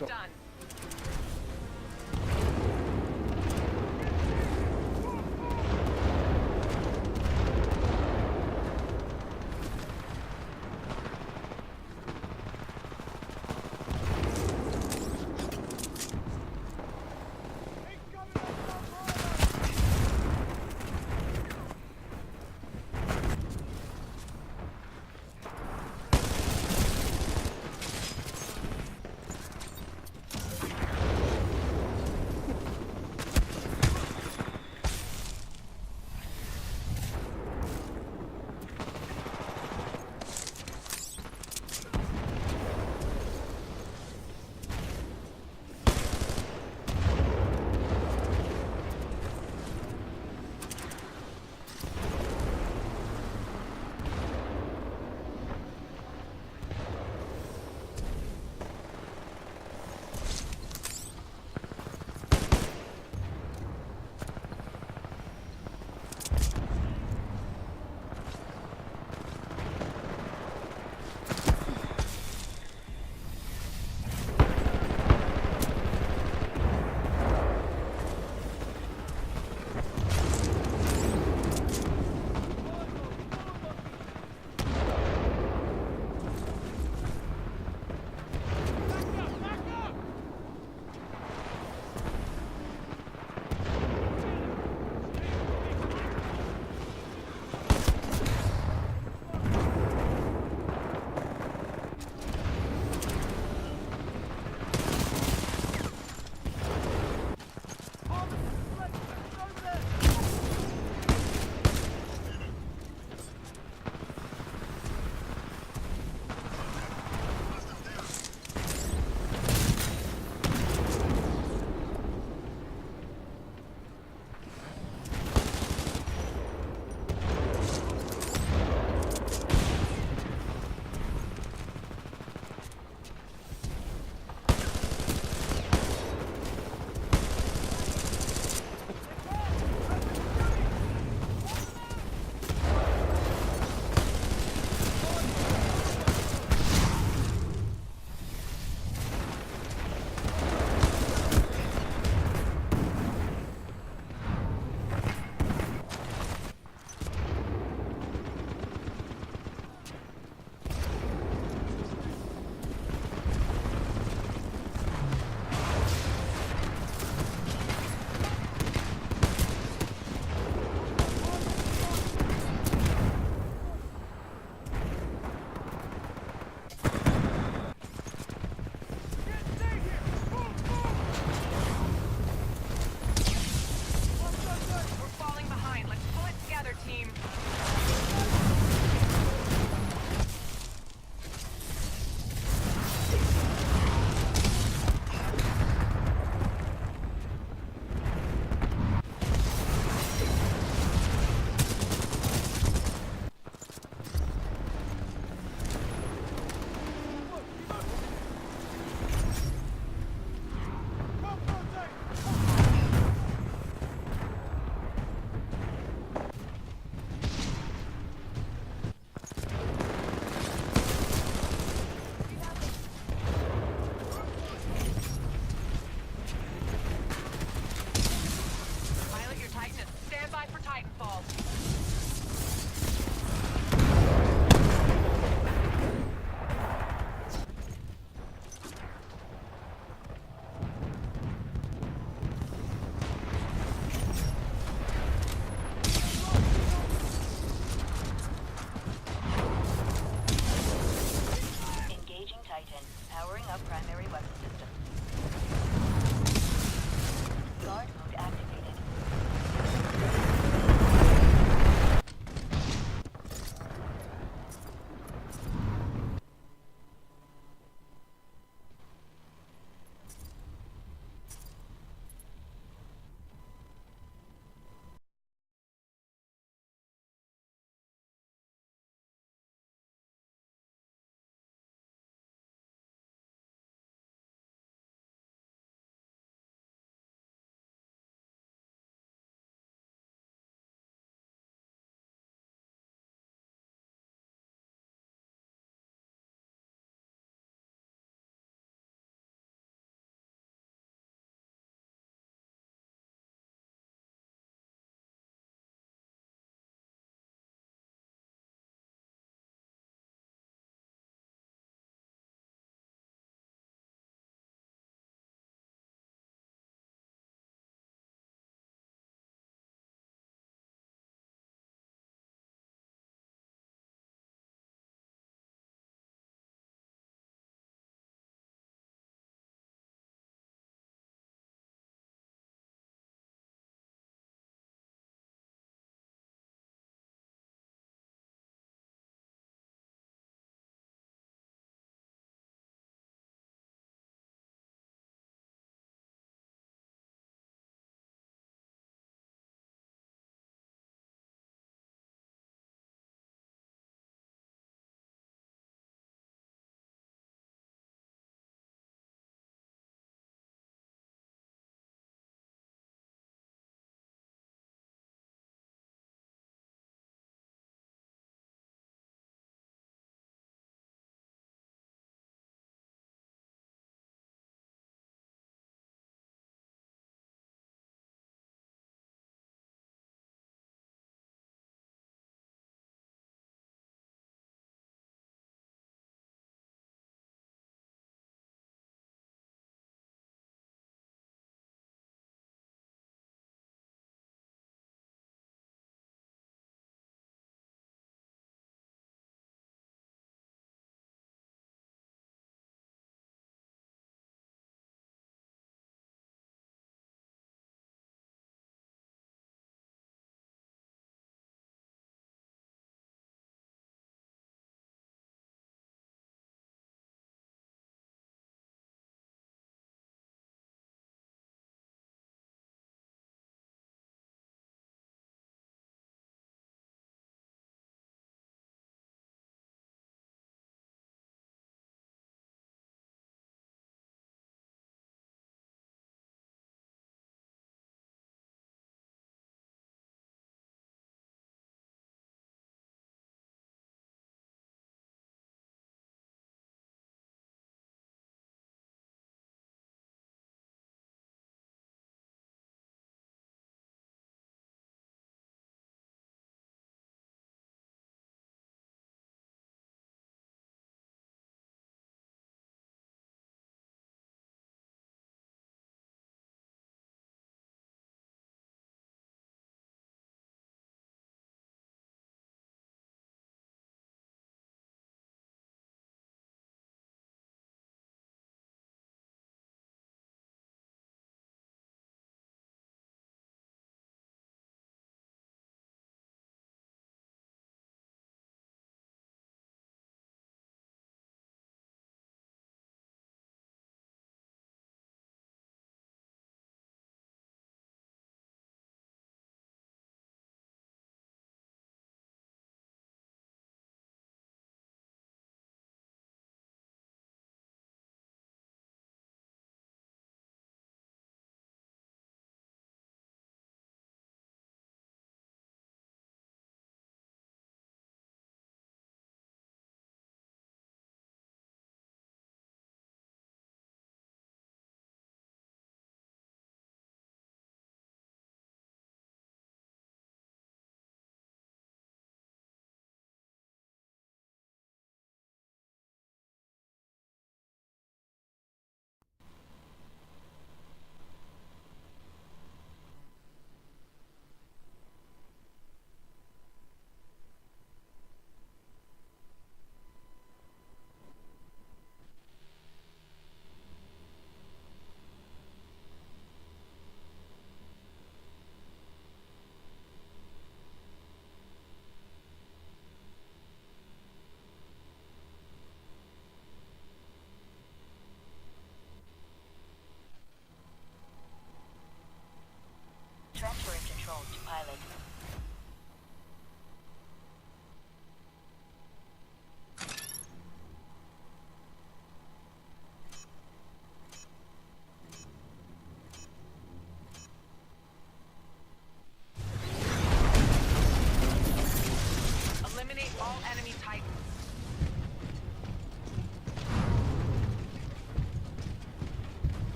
Perfetto.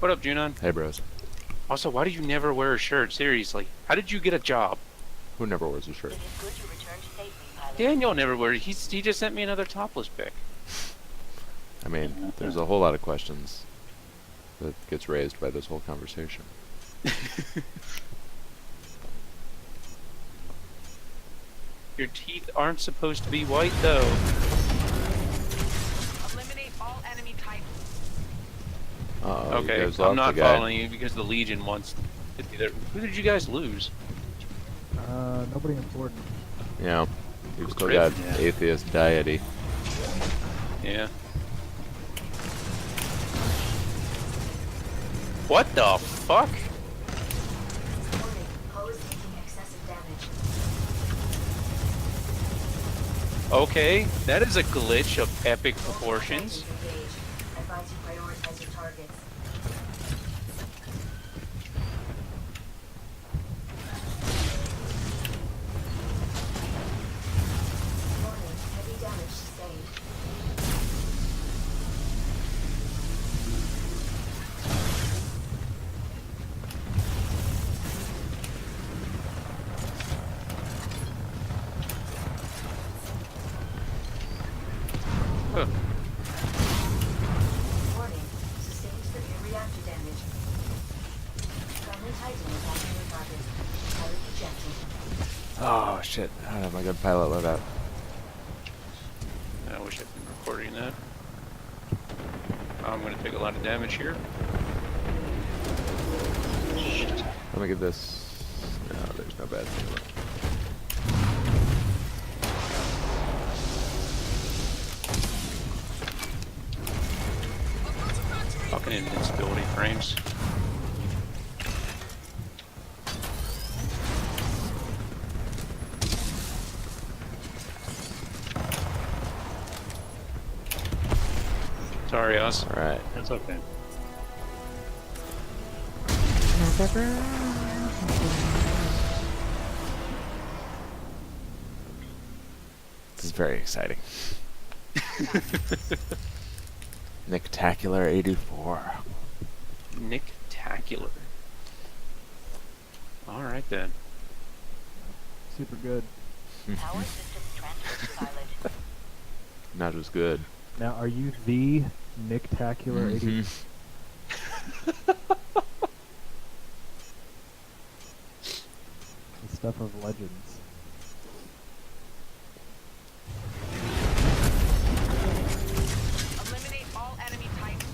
What up, Junon? Hey, bros. Also, why do you never wear a shirt? Seriously. How did you get a job? Who never wears a shirt? Daniel never wears. He just sent me another topless pic. I mean, there's a whole lot of questions that gets raised by this whole conversation. Your teeth aren't supposed to be white, though. Eliminate all enemy types. Uh-oh, Okay, you guys I'm lost not the guy. following you because the Legion wants to be there. Who did you guys lose? Nobody important. Yeah, you've still Crit. got atheist deity. Yeah. What the fuck? Okay, that is a glitch of epic proportions. Huh. Warning, sustained severe reactor damage. Friendly Titan attacking your target. Pilot ejected. Oh, shit. I don't have my good pilot loadout. I wish I'd been recording that. I'm gonna take a lot of damage here. Let me get this. No, there's no bad thing. Fucking invincibility frames. Sorry, us. Alright. That's okay. This is very exciting. Nictacular 84. Nictacular. Alright then. Super good. Power systems transfer pilot. Not as good. Now, are you the Nictacular 80? The stuff of legends. Eliminate all enemy types.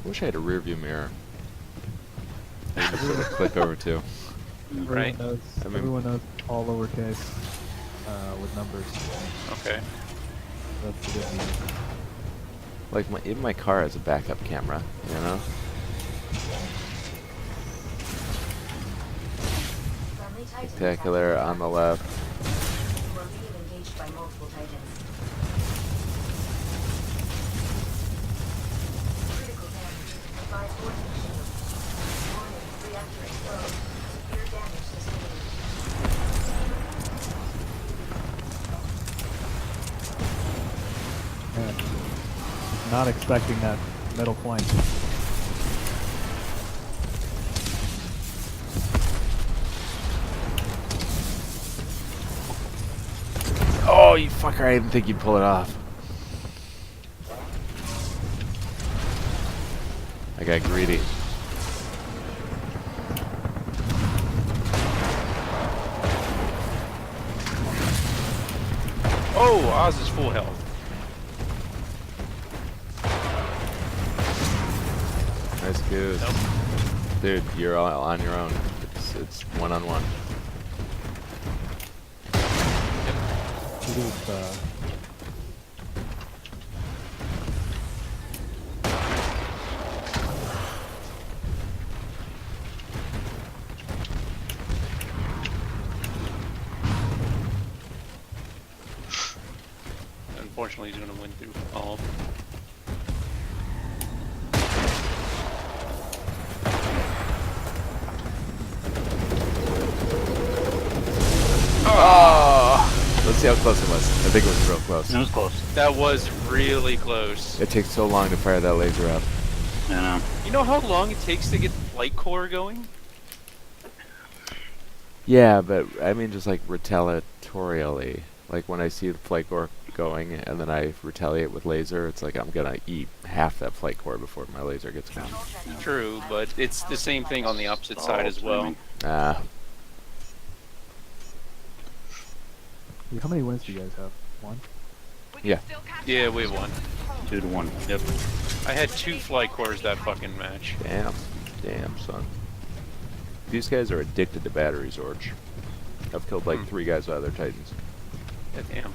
Wish I had a rear view mirror. I could sort of click over to. Right. I mean- Everyone knows all lowercase with numbers. Okay. That's the good news. Like, even my car has a backup camera, you know? Friendly Titan Spectacular on the left. You are being engaged by multiple Titans. Critical damage. Advise warning shield. Warning, reactor explode. Severe damage sustained. Man, not expecting that middle flank. Oh, you fucker, I didn't think you'd pull it off. I got greedy. Oh, Oz is full health. Nice goose. Nope. Dude, you're all on your own. It's one-on-one. It is, Unfortunately, he's gonna win through all. Oh! Let's see how close it was. I think it was real close. It was close. That was really close. It takes so long to fire that laser up. I know. You know how long it takes to get the flight core going? Yeah, but I mean just like retaliatorially. Like when I see the flight core going and then I retaliate with laser, it's like I'm gonna eat half that flight core before my laser gets gone. True, but it's the same thing on the opposite It's side all as well. timing. Ah, How many wins do you guys have? One? We can Yeah. still catch Yeah, up. we won. 2-1. Yep. I had 2 flight cores that fucking match. damn. Damn, son. These guys are addicted to batteries, Orge. I've killed like 3 guys with other Titans. Yeah, damn.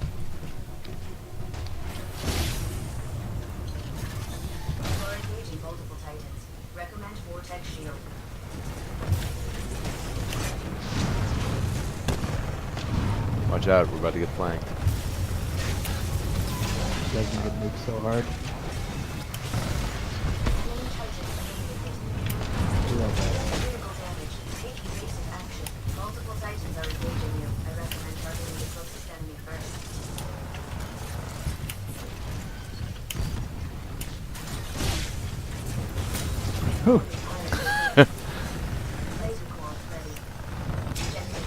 You are engaging multiple Titans. Recommend Vortex Shield. Watch out, we're about to get flanked. You guys can get nuked so hard. Enemy Titan eliminated. Do that, guys. Critical damage. Take evasive action. Multiple Titans are engaging you. I recommend targeting the closest enemy first. Whew. Laser core ready. Ejecting.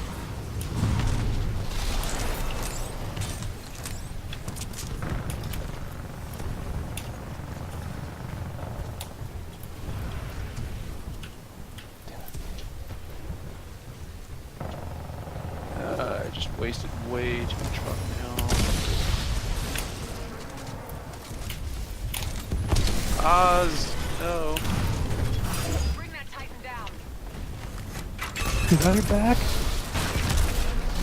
I just wasted way too much fucking health. Oz, no. Bring that Titan down. Is that her back?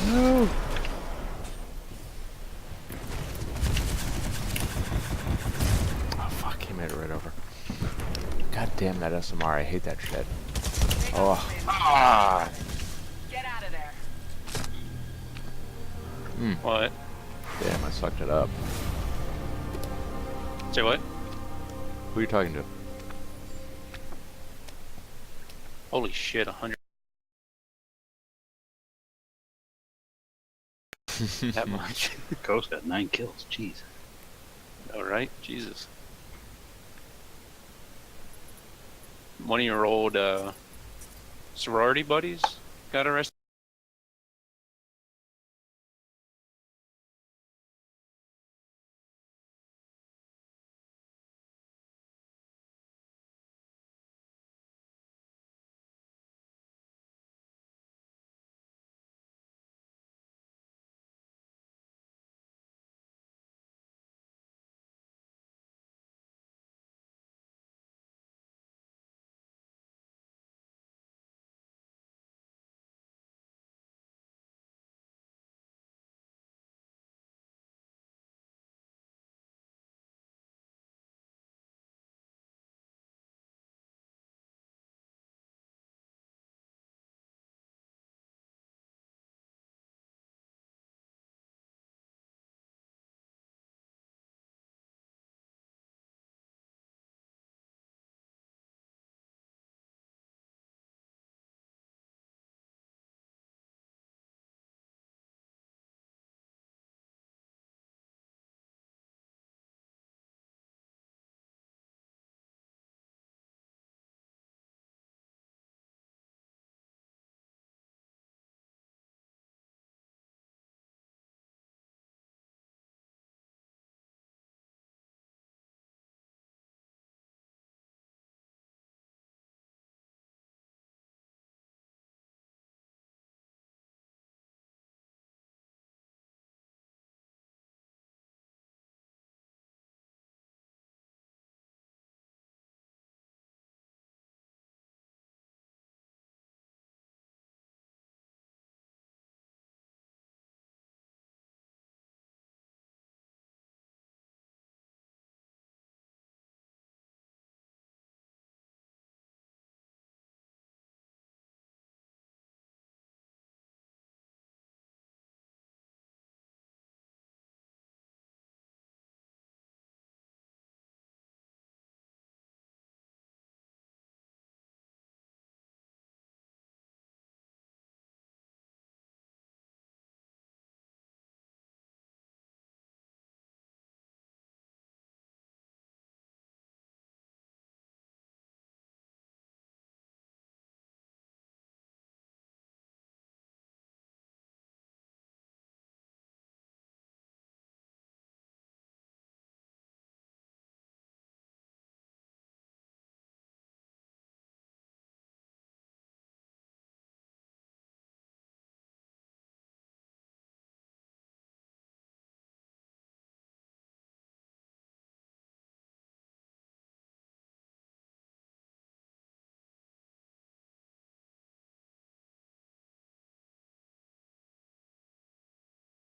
No! Oh fuck, he made it right over. God damn that SMR, I hate that shit. They got Oh. the win. Ah! Get out of there. What? Damn, I sucked it up. Say what? Who are you talking to? Holy shit, 100. That much. Ghost got 9 kills. Jeez. Alright, Jesus. One of your old sorority buddies got arrested.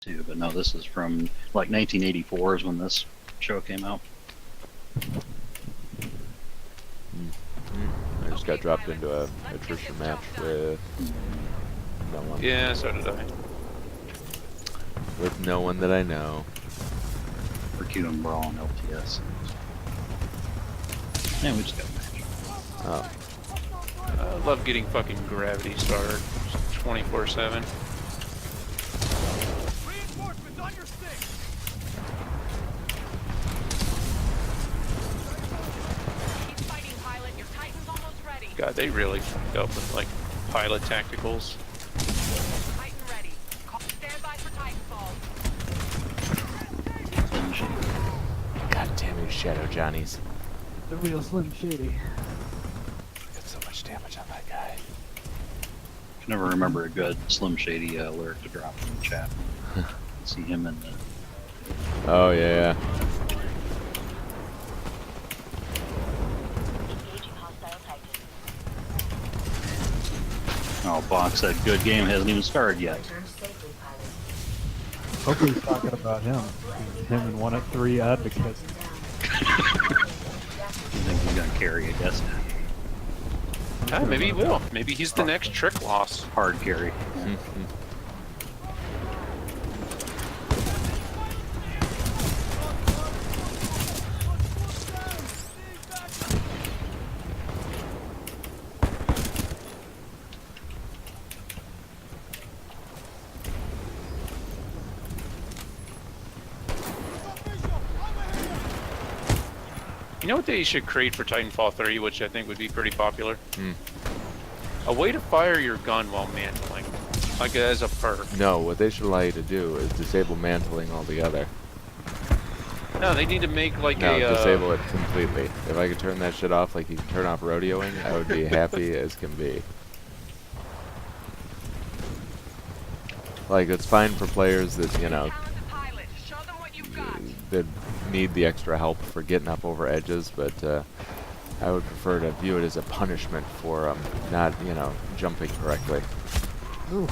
too, but no, this is from like 1984 is when this show came out. I just got dropped into a attrition match with no one. Yeah, so did I. With no one that I know. For Q and Brawl and LTS. And we just got a match. Oh, I love getting fucking Gravity Star 24/7. Reinforcements on your stick. Keep fighting, pilot. Your Titan's almost ready. God, they really fucked up with like pilot tacticals. Titan ready. Stand by for Titanfall. god damn you, Shadow Johnnies. The real Slim Shady. Got so much damage on that guy. Can never remember a good Slim Shady lyric to drop in the chat. See him in the. Oh yeah. Engaging hostile Titan. Oh, Box said good game hasn't even started yet. Return safely, pilot. Hopefully he's talking about him. Him and 1 at 3 advocates. I think he's gonna carry, I guess. Maybe he will. Maybe he's the next trick loss. Hard carry. You know what they should create for Titanfall 3, which I think would be pretty popular? A way to fire your gun while mantling, like as a perk. No, what they should allow you to do is disable mantling altogether. No, they need to make like No, a disable it completely. If I could turn that shit off like you can turn off rodeoing, I would be happy as can be. Like, it's fine for players that, you know, Talented pilot. Show them what you've got. that need the extra help for getting up over edges, but I would prefer to view it as a punishment for not, you know, jumping correctly. Ooh.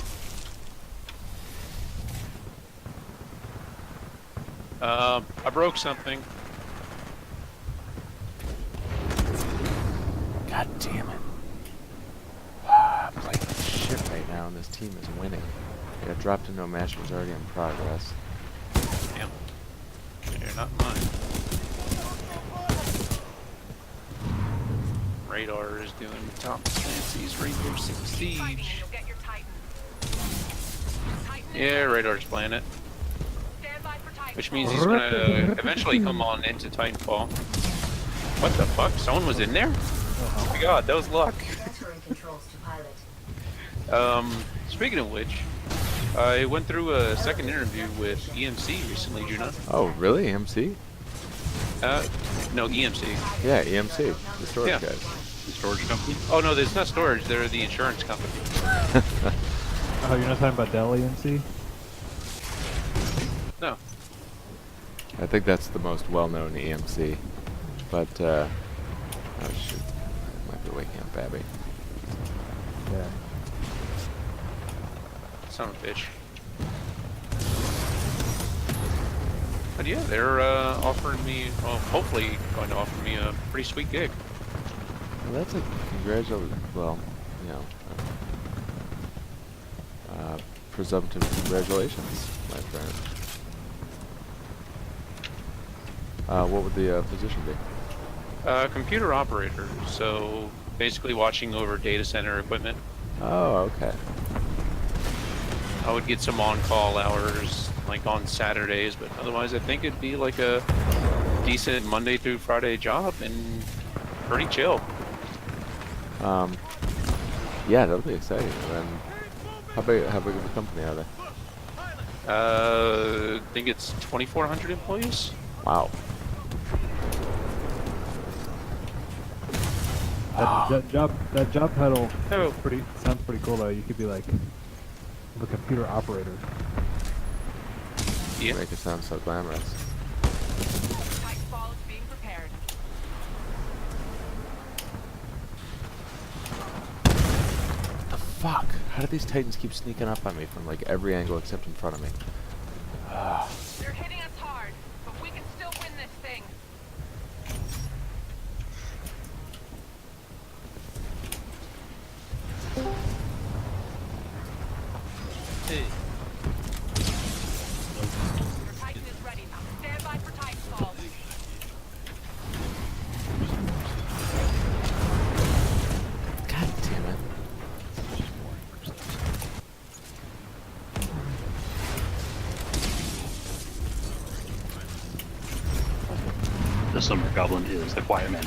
I broke something. God damn it. I'm playing like shit right now and this team is winning. I got dropped into a match that was already in progress. Damn. You're not mine. Radar is doing Tom Clancy's Rainbow Six Fighting and Siege. you'll get your Titan. Titan is Yeah, ready. Radar's playing it. Stand by for Titanfall. Which means he's gonna eventually come on into Titanfall. What the fuck? Someone was in there? Oh my god, that was luck. Transferring controls to pilot. Speaking of which, I went through a second interview with EMC recently, Juna. Oh, really? EMC? No, EMC. Yeah, EMC. The storage Yeah. guys. The storage company. Oh no, it's not storage, they're the insurance company. Oh, you're not talking about Dell EMC? No. I think that's the most well-known EMC. But, oh shit. Might be waking up Babby. Yeah. Son of a bitch. But yeah, they're offering me, well, hopefully going to offer me a pretty sweet gig. Well, that's a well, you know, presumptive congratulations, my friend. What would the position be? Computer operator, so basically watching over data center equipment. Oh, okay. I would get some on-call hours, like on Saturdays, but otherwise I think it'd be like a decent Monday through Friday job and pretty chill. Yeah, that'll be exciting. And then, how big of a company are they? I think it's 2,400 employees. Wow. That job title Oh. sounds pretty cool though. You could be like the computer operator. Yeah. Make it sound so glamorous. Titanfall is being prepared. The fuck? How do these Titans keep sneaking up on me from like every angle except in front of me? The summer goblin is the quiet man.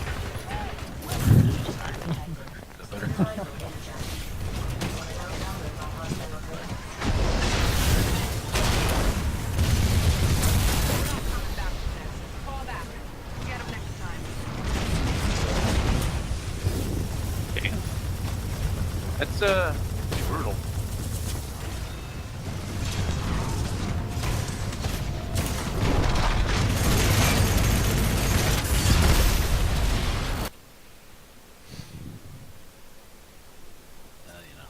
Fall back. Get him next time. Okay. That's brutal. You know.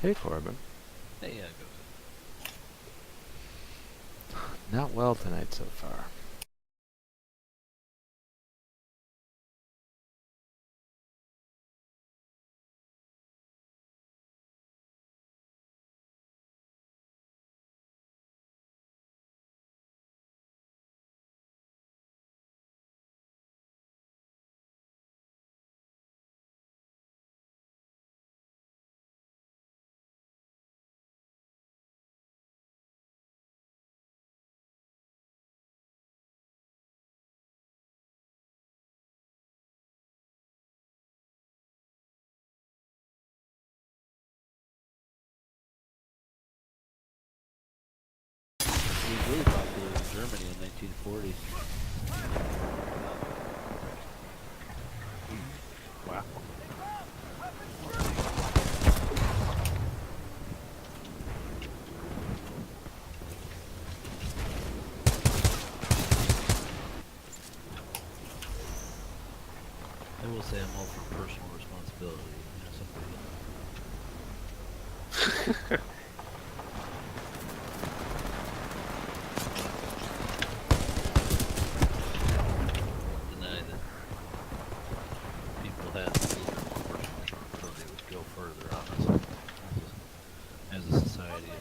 Hey, Corbin. Hey, go. Not well tonight so far. He was really popular in Germany in 1940. Wow. I will say I'm all for personal responsibility. You know, somebody deny that people have a little bit more personal responsibility would go further on us as a society.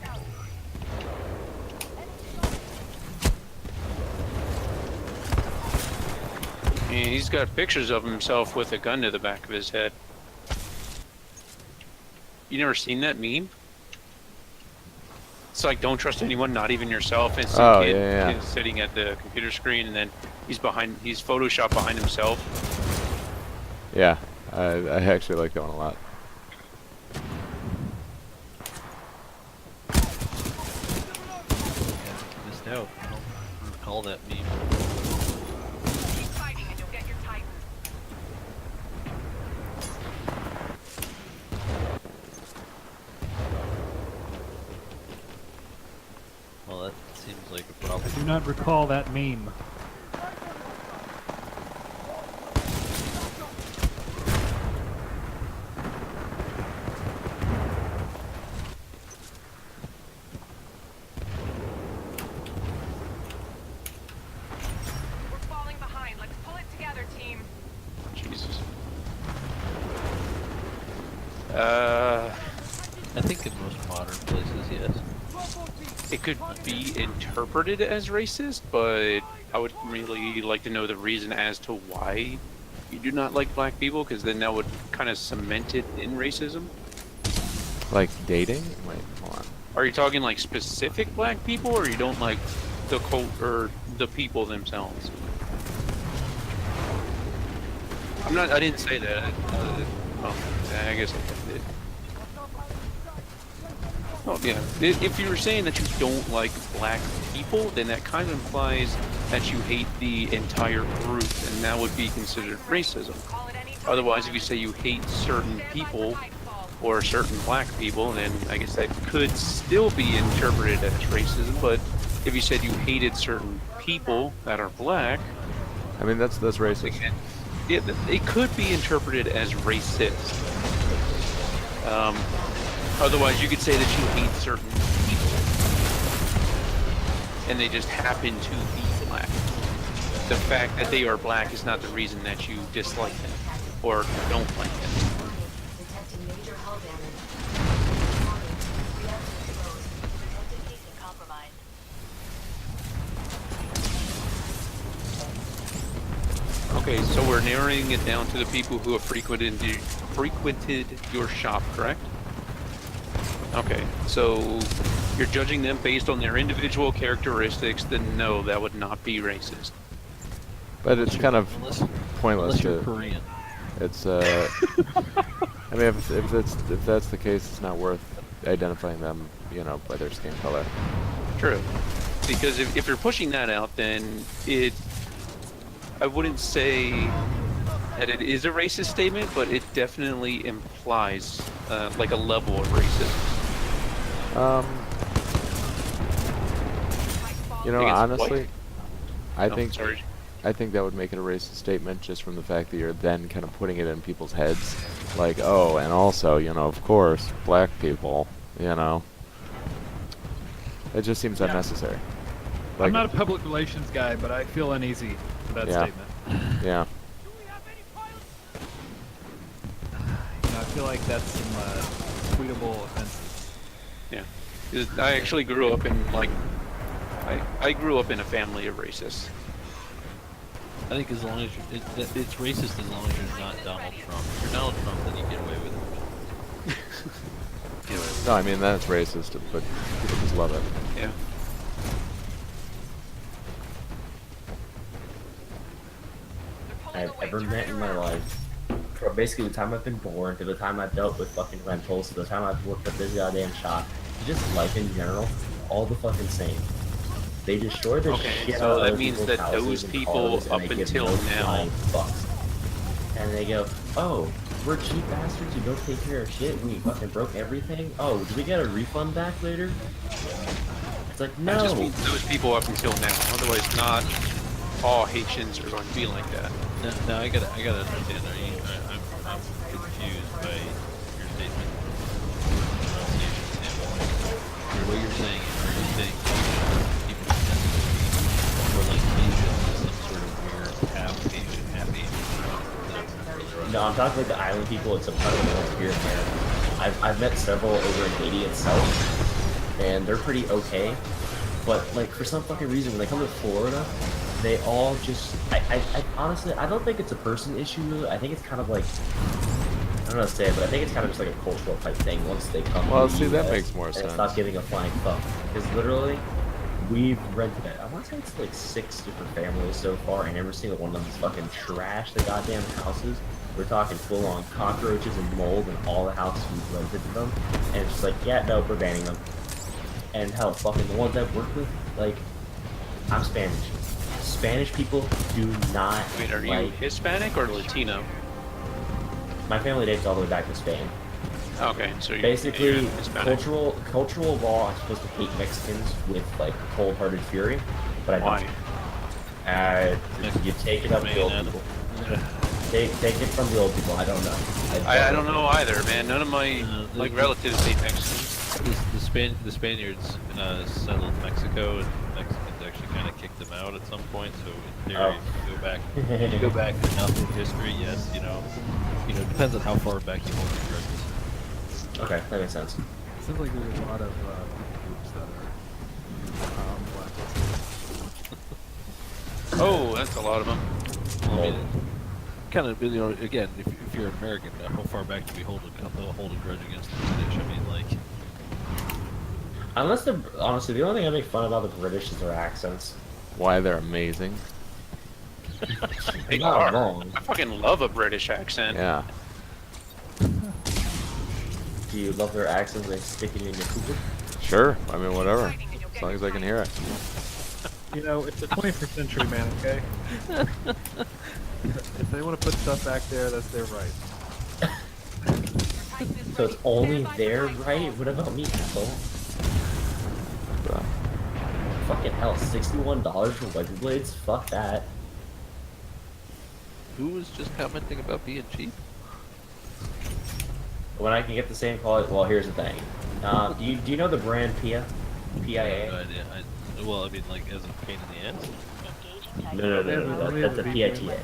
And he's got pictures of himself with a gun to the back of his head. You never seen that meme? It's like, don't trust anyone, not even yourself. And some Oh, kid yeah, yeah. is sitting at the computer screen, and then he's photoshopped behind himself. Yeah, I actually like that one a lot. Missed out. I don't recall that meme. Keep fighting and you'll get your Titan. Well, that seems like a problem. I do not recall that meme. We're falling behind. Let's pull it together, team. Jesus. I think in most modern places, yes. It could be interpreted as racist, but I would really like to know the reason as to why you do not like black people, because then that would kind of cement it in racism. Like dating? Wait, hold on. Are you talking like specific black people, or you don't like the cult or the people themselves? I didn't say that. I guess I did. Oh yeah. If you were saying that you don't like black people, then that kind of implies that you hate the entire group, and that would be considered racism. Call it any time. Otherwise, if you say you hate certain people or certain black people, then I guess that could still be interpreted as racism. But if you said you hated certain people that are black, I mean, that's racist. again, yeah, it could be interpreted as racist. Otherwise, you could say that you hate certain people, and they just happen to be black. The fact that they are black is not the reason that you dislike them or don't like them. Detecting major hull damage. Warning. Reactor exposed. Protective casing compromised. Okay, so we're narrowing it down to the people who have frequented your shop, correct? Okay, so you're judging them based on their individual characteristics, then no, that would not be racist. But it's kind of Unless, pointless unless you're to. Korean. It's I mean, if that's the case, it's not worth identifying them, you know, by their skin color. True. Because if you're pushing that out, then I wouldn't say that it is a racist statement, but it definitely implies like a level of racism. You know, Against honestly, white? I Oh, think sorry. I think that would make it a racist statement just from the fact that you're then kind of putting it in people's heads, like, oh, and also, you know, of course, black people, you know. It just seems unnecessary. Like, I'm not a public relations guy, but I feel uneasy with that Yeah. statement. yeah. You know, I feel like that's some tweetable offenses. Yeah. 'Cause I actually grew up in like I grew up in a family of racists. I think as long as it's racist as long as you're not Donald Trump. If you're Donald Trump, then you get away with it. No, I mean, that's racist, but people just love it. Yeah. I've ever met in my life. From basically the time I've been born to the time I've dealt with fucking rentals to the time I've worked at this goddamn shop, just life in general, all the fucking same. They destroy the Okay, shit so out of that other means people's that houses those and people cars, and up they give until no now- flying fucks. And they go, oh, we're cheap bastards who don't take care of shit. We fucking broke everything. Oh, do we get a refund back later? It's like, That just no. means those people up until now. Otherwise, not all Haitians are going to be like that. Now I gotta understand. I'm confused by your statement. Pronunciation standpoint. What you're saying is, are you saying people or like Asian is some sort of weird half Asian, half Asian? No, I'm talking like the island people. It's a part of the world here and there. I've met several over in Haiti itself, and they're pretty okay. But like for some fucking reason, when they come to Florida, they all just. I honestly, I don't think it's a person issue. Really. I think it's kind of like. I don't know how to say it, but I think it's kind of just like a cultural type thing. Once they come. Well, to the see, that US makes more and sense. stop giving a flying fuck. Because literally, we've rented it. I want to say it's like 6 different families so far, and every single one of them is fucking trash the goddamn houses. We're talking full-on cockroaches and mold in all the houses we've rented to them, and it's just like, yeah, no, we're banning them. And hell, fucking the ones I've worked with, like, I'm Spanish. Spanish people do not Wait, are you like. Hispanic or Latino? My family dates all the way back to Spain. Okay, so you're Basically, Hispanic. cultural law, I'm supposed to hate Mexicans with like cold-hearted fury, but I don't. Why? You take it up the old people. Take it from the old people. I don't know. I don't know either, man. None of my The relatives hate Mexicans. The Spaniards settled Mexico, and Mexicans actually kind of kicked them out at some point. So in theory, if you go back enough in history, yes, you know, depends on how far back you hold your grudges. Okay, that makes sense. It seems like there's a lot of groups that are black. Oh, that's a lot of them. Well, I mean, kind of, again, if you're an American, how far back do we hold a grudge against the British? I mean, like. Honestly, the only thing I make fun about the British is their accents. Why they're amazing. They Not are. wrong. I fucking love a British accent. Yeah. Do you love their accents? They stick it in your cooper. Sure. I mean, whatever. As long as I can hear it. You know, it's the 21st century, man, okay? If they want to put stuff back there, that's their right. So it's only their right? What about me, asshole? But, Fucking hell, $61 for wiper blades? Fuck that. Who was just commenting about being cheap? When I can get the same quality, well, here's the thing. Do you know the brand PIA? PIA? No idea. Well, I mean, like, as a pain in the ass. No, that's the PITA.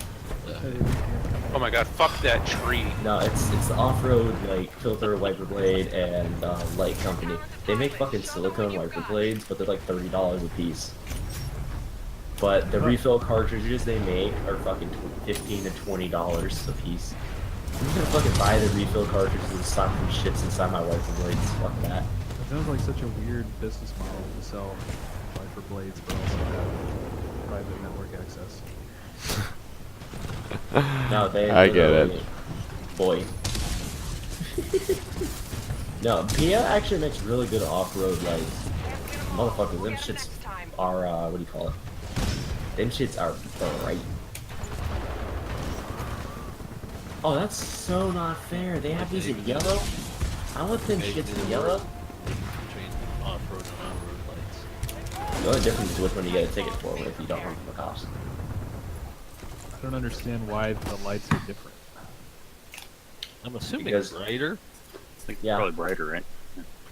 Oh my god, fuck that tree. No, it's the off-road like filter wiper blade and light company. They make fucking silicone wiper blades, but they're like $30 a piece. But the refill cartridges they make are fucking $15 to $20 a piece. I'm just gonna fucking buy the refill cartridges and slap some shits inside my wiper blades. Fuck that. It sounds like such a weird business model to sell wiper blades, but also have private network access. No, they. I get it. literally- Boy. No, Pia actually makes really good off-road lights. Motherfuckers, them shits are, what do you call it? Them shits are bright. Oh, that's so not fair. They have these in yellow? I want them shits in yellow. Between off-road and on-road lights. The only difference is which one you get a ticket for if you don't run from the cops. I don't understand why the lights are different. I'm assuming Because- brighter. I think Yeah. probably brighter, right?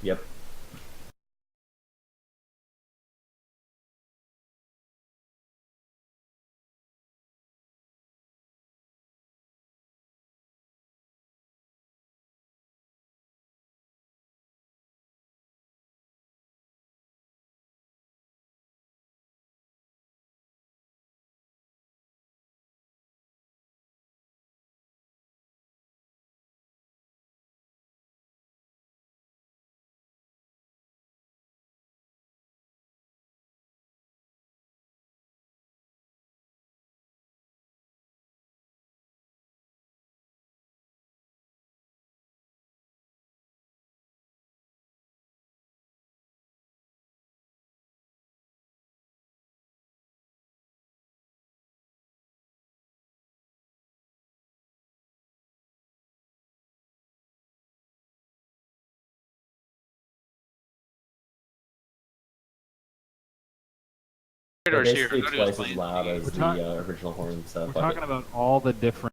Yep. They're Radar's here. basically I thought he was twice as playing loud the as We're the talk- original horn and stuff. We're talking about all the different.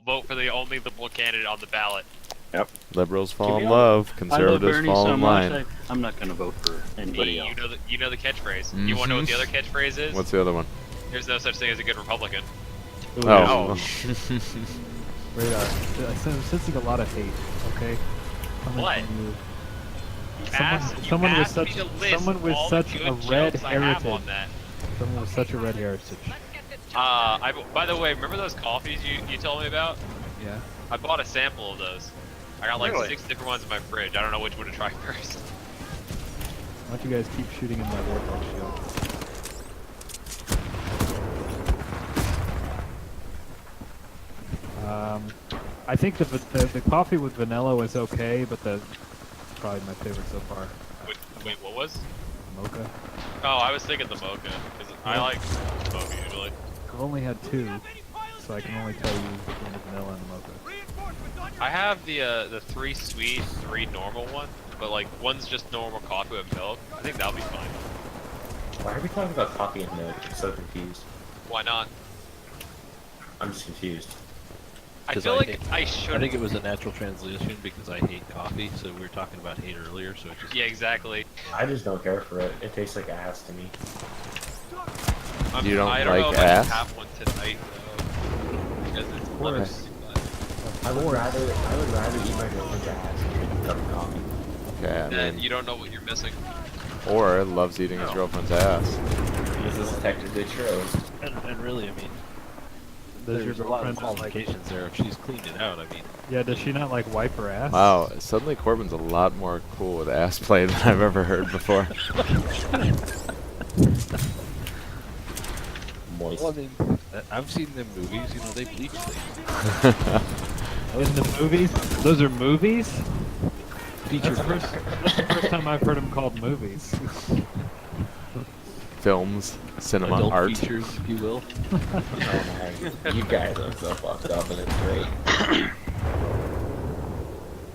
Vote for the only liberal candidate on the ballot. Liberals fall To in be love, I love conservatives Bernie fall so in much, line. I'm not going to vote for anybody else. You know the catchphrase. You want to know what the other catchphrase is? What's the other one? There's no such thing as a good Republican. Oh. Radar. I'm sensing a lot of hate. Okay. Coming What? from you. Someone with such a red heritage. Someone with such a red heritage. By the way, remember those coffees you told me about? Yeah. I bought a sample of those. I got like Really? 6 different ones in my fridge. I don't know which one to try first. Why don't you guys keep shooting in my warthog shield? I think the coffee with vanilla was okay, but the probably my favorite so far. Wait, what was? Mocha. Oh, I was thinking the mocha because I like mocha usually. I've only had 2, so I can only tell you between the vanilla and the mocha. I have the 3 sweet, 3 normal one, but like one's just normal coffee with milk. I think that'll be fine. Why are we talking about coffee and milk? I'm so confused. Why not? I'm just confused. I 'Cause feel I like think- I should. I think it was a natural translation because I hate coffee, so we were talking about hate earlier, so it just... Yeah, exactly. I just don't care for it. It tastes like ass to me. You don't I don't know like if I ass? can have one tonight though, because it's gross. I would rather eat my girlfriend's ass than drink a cup of coffee. Okay, I And mean, you don't know what you're missing. or loves eating his girlfriend's ass. This is technically true. And really, I mean, Does your there's a lot of girlfriend like? qualifications there if she's cleaned it out, I mean... Yeah, does she not like wipe her ass? Wow, suddenly Corbin's a lot more cool with ass play than I've ever heard before. Moist. Well, I mean, I've seen them movies, you know, they bleach things. In the movies? Those are movies? Feature That's the first time I've heard them called movies. Films, cinema, adult art. features, if you will. Oh my, you guys are so fucked up and it's great.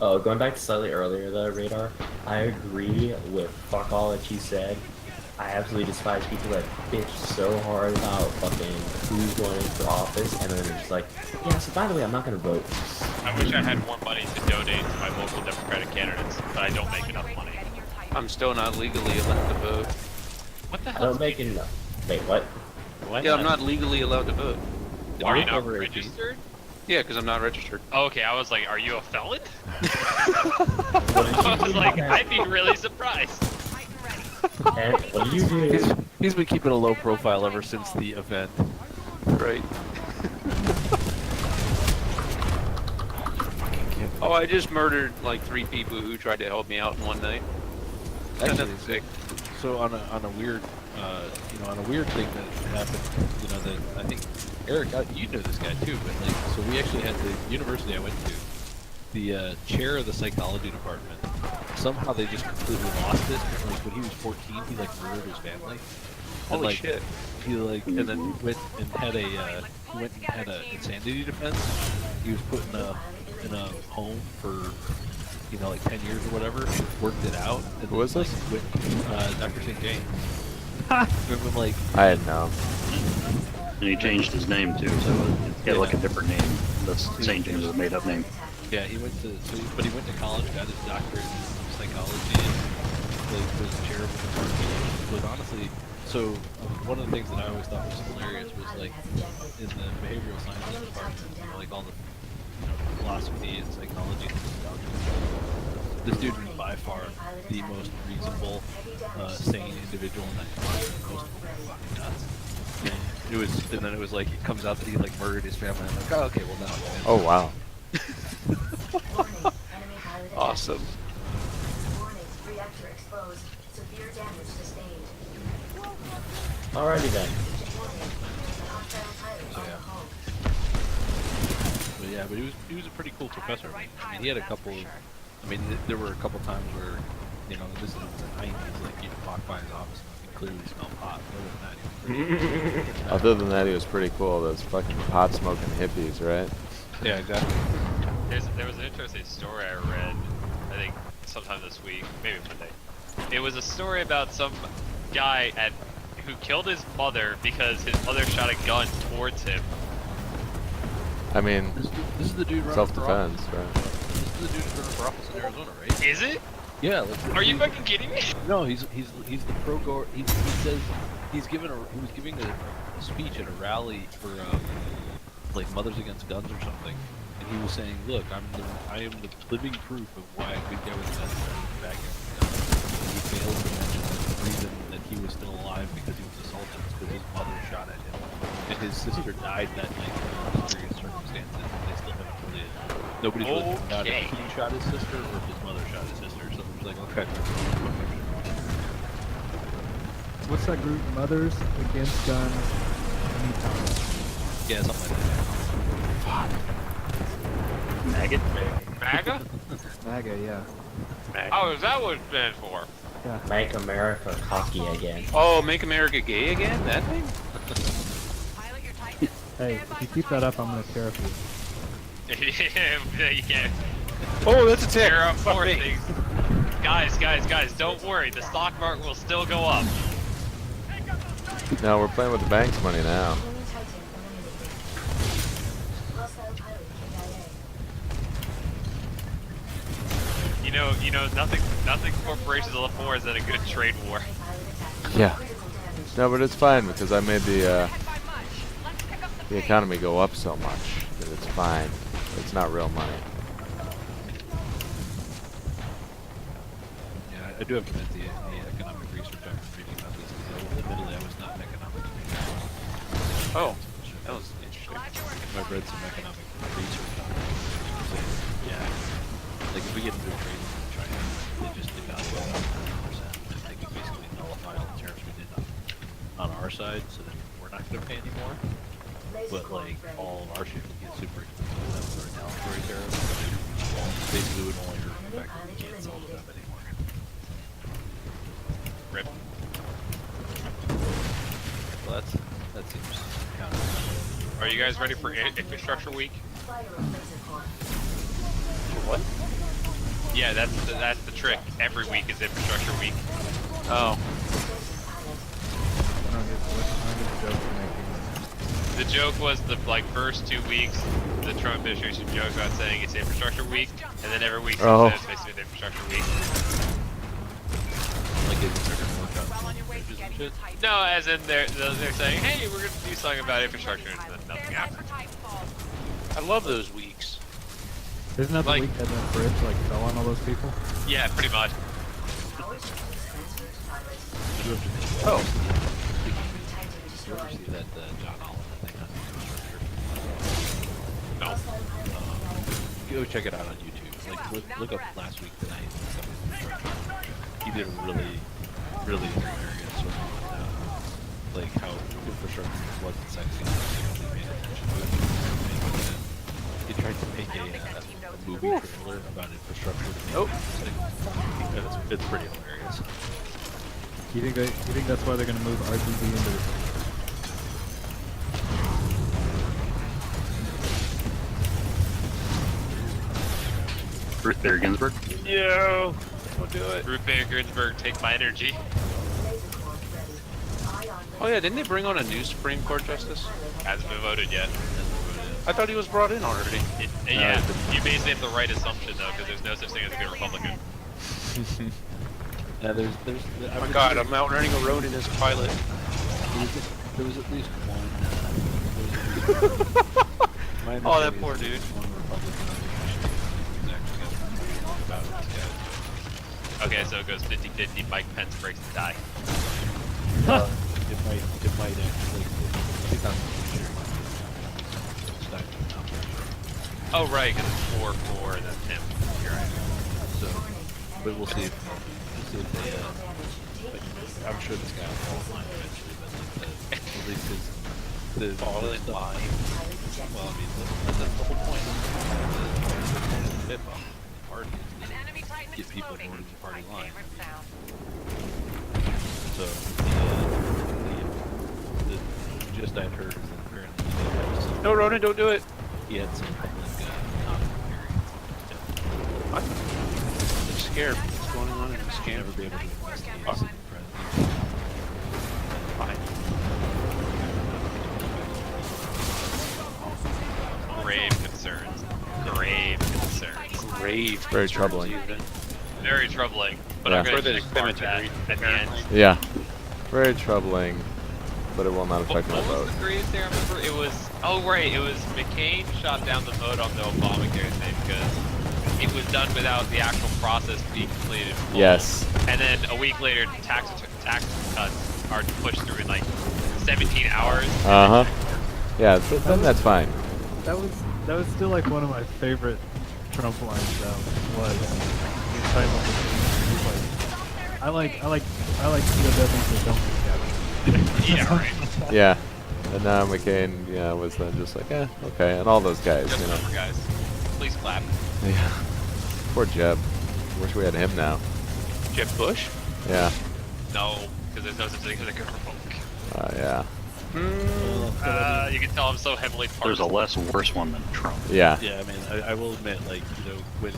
Oh, going back to slightly earlier though, Radar, I agree with fuck all that you said. I absolutely despise people that bitch so hard about fucking who's going in for office and then they're just like, yeah, so by the way, I'm not gonna vote. I wish I had more money to donate to my local Democratic candidates, but I don't make enough money. I'm still not legally allowed to vote. What the I hell? don't make enough. Wait, what? Why Yeah, I'm not legally allowed to vote. Are you not over 18? registered? Yeah, because I'm not registered. Oh, okay, I was like, are you a felon? What did I you was do? like, I'd be really surprised. Titan ready. And what do you do? He's been keeping a low profile ever since the event. Right. Oh, I just murdered like 3 people who tried to help me out in one night. Actually, That's sick. so on a weird, on a weird thing that happened, that I think Eric, you know this guy too, but like, so we actually had the university I went to, the chair of the psychology department. Somehow they just completely lost it. Like when he was 14, he like murdered his family. Holy like, shit. He like, and then went and had a insanity defense. He was put in a home for, like 10 years or whatever. Worked it out. And Who was like, this? Went, Dr. St. James. Remember, like, I didn't know. And he changed his name too, so he had like a different name. That's St. James' is a made up name. yeah, he went to, but he went to college, got his doctorate in psychology, and was chair of the department. Was honestly, so one of the things that I always thought was hilarious was like in the behavioral sciences department, like all the philosophy and psychology and stuff. This dude was by far the most reasonable, sane individual in that department. Most of them were fucking nuts. And then it was like it comes out that he like murdered his family. I'm like, oh, okay, well now. Oh wow. Awesome. Warning, reactor exposed. Severe damage sustained. Alrighty then. Warning, hostile pilot on the hull. But yeah, but he was a pretty cool professor. I mean, he had a couple. I mean, there were a couple times where, this is in the 90s, like you'd walk by his office and you could clearly smell pot. Other than that, he was pretty cool. Those fucking pot smoking hippies, right? Yeah, exactly. There was an interesting story I read, I think sometime this week, maybe Monday. It was a story about some guy who killed his mother because his mother shot a gun towards him. I mean, This is the dude running self-defense, for office. right? This is the dude who's running for office in Arizona, right? Is it? Yeah. Like, Are you fucking kidding me? No, he's the pro-gore. He says he was giving a speech at a rally for like Mothers Against Guns or something, and he was saying, "Look, I am the living proof of why a good guy with a gun is back in the gun." And he failed to mention that the reason that he was still alive because he was assaulted was because his mother shot at him, and his sister died that night under mysterious circumstances. And they still haven't really. Nobody's really found out if he shot his sister or if his mother shot his sister. So it's like, okay. What's that group? Mothers Against Guns. Anytime. Yeah, something like that. Maggot? MAGA? MAGA, yeah. Oh, is that what it's been for? Yeah. Make America cocky again. Oh, make America gay again? That thing? Pilot your Titan. Hey, if you keep that up, I'm gonna tear up you. You can't. Oh, that's a tick. Tear up Fuck more me. things. Guys, don't worry. The stock market will still go up. No, we're playing with the bank's money now. Enemy Titan eliminated. Hostile pilot KIA. You know, nothing corporations will afford than a good trade war. Pilot attack. Yeah. Critical damage. No, but it's fine because I made the Ahead by much. Let's pick up the pace. economy go up so much that it's fine. It's not real money. Yeah, I do have to admit the economic research I was reading about this, because admittedly I was not an economics major. Oh, that was interesting. Glad you're working. I've read some economic research on it. Saying, yeah, like if we get into a trade war with China, they just devalue it 100%. And they can basically nullify all the tariffs we did on our side, so that we're not going to pay anymore. But like all of our shit would get super expensive. That's the retaliatory tariffs. Basically would only hurt the fact that we can't sell stuff anymore. Rip. Well, that seems kind of. Are you guys ready for Infrastructure Week? Fire replacement core. For what? Yeah, that's the trick. Every week is Infrastructure Week. Oh. I don't get the joke you're making. The joke was the first 2 weeks, the Trump administration joked about saying it's Infrastructure Week, and then every week Oh. since then it's basically Infrastructure Week. Like they're gonna work Well on on your way to bridges and getting shit. the Titan. No, as in they're saying, hey, we're gonna do something about infrastructure, and then nothing Stand by happens. for Titanfall. I love those weeks. Isn't that the Like- week that that bridge like fell on all those people? Yeah, pretty much. Power systems transferred to pilot. I do have to admit, Oh. Titan you ever destroyed. see that John Oliver thing on infrastructure? No. Hostile pilot command. Go check it out on YouTube. Like, look up last week tonight. And stuff with infrastructure. He did a really, really hilarious sort of like how infrastructure just wasn't sexy. Nobody paid attention to it. He tried to make a movie trailer about infrastructure. To make it interesting. It's pretty hilarious. You think that's why they're gonna move RGB into the Ruth Bader Ginsburg. No, don't do it. Ruth Bader Ginsburg, take my energy. Laser core ready. Ion Oh yeah, didn't they bring on a new Supreme Court justice? Hasn't been voted yet. I thought he was brought in already. Yeah, you basically have the right assumption though, because there's no such thing as a good Republican. There's. Oh my God, I'm outrunning a rodent as a pilot. There was at least one. My Oh, that understanding poor is dude. One Republican who's actually got about this guy. Okay, so it goes 50-50, Mike Pence breaks the tie. It might actually. I think that's Oh right, because it's 4-4, and that's him. You're right. so, but we'll see. We'll see if they. Like, I'm sure this guy will fall in line eventually, but like at least the Fall in stuff- line. Well, I mean, that's the whole point of the FIP on the party is An enemy Titan to get people exploding. more to the party My line. favorite sound. So the gist I'd heard is that apparently he had some, No, rodent, don't do it. he had some public comment I'm scared. What's going on in this to camp? never be able to investigate Oh. sitting president. Fine. Grave concerns. Grave concerns. Grave. Very concerns troubling. even. Very troubling. But Yeah. I'm going For to the check mark that cemetery, at the end. apparently. Yeah. Very troubling, but it will not What, affect my what vote. was the grave there? I remember it was. Oh right, it was McCain shot down the vote on the Obamacare thing because it was done without the actual process being completed. in full. Yes. And then a week later, tax cuts are pushed through in like 17 hours. Uh huh. Yeah, then that's fine. That was still like one of my favorite Trump lines though. Was his title was like, I like POWs that don't get captured. Yeah, right. Yeah. And now McCain, yeah, was then just like, okay, and all those guys, Just you know. remember, guys. Please clap. Yeah. Poor Jeb. Wish we had him now. Jeb Bush? Yeah. No, because there's no such thing as a good Republic. Yeah. You can tell I'm so heavily partisan. There's a less worse one than Trump. Yeah. Yeah, I mean, I will admit, like, you know, when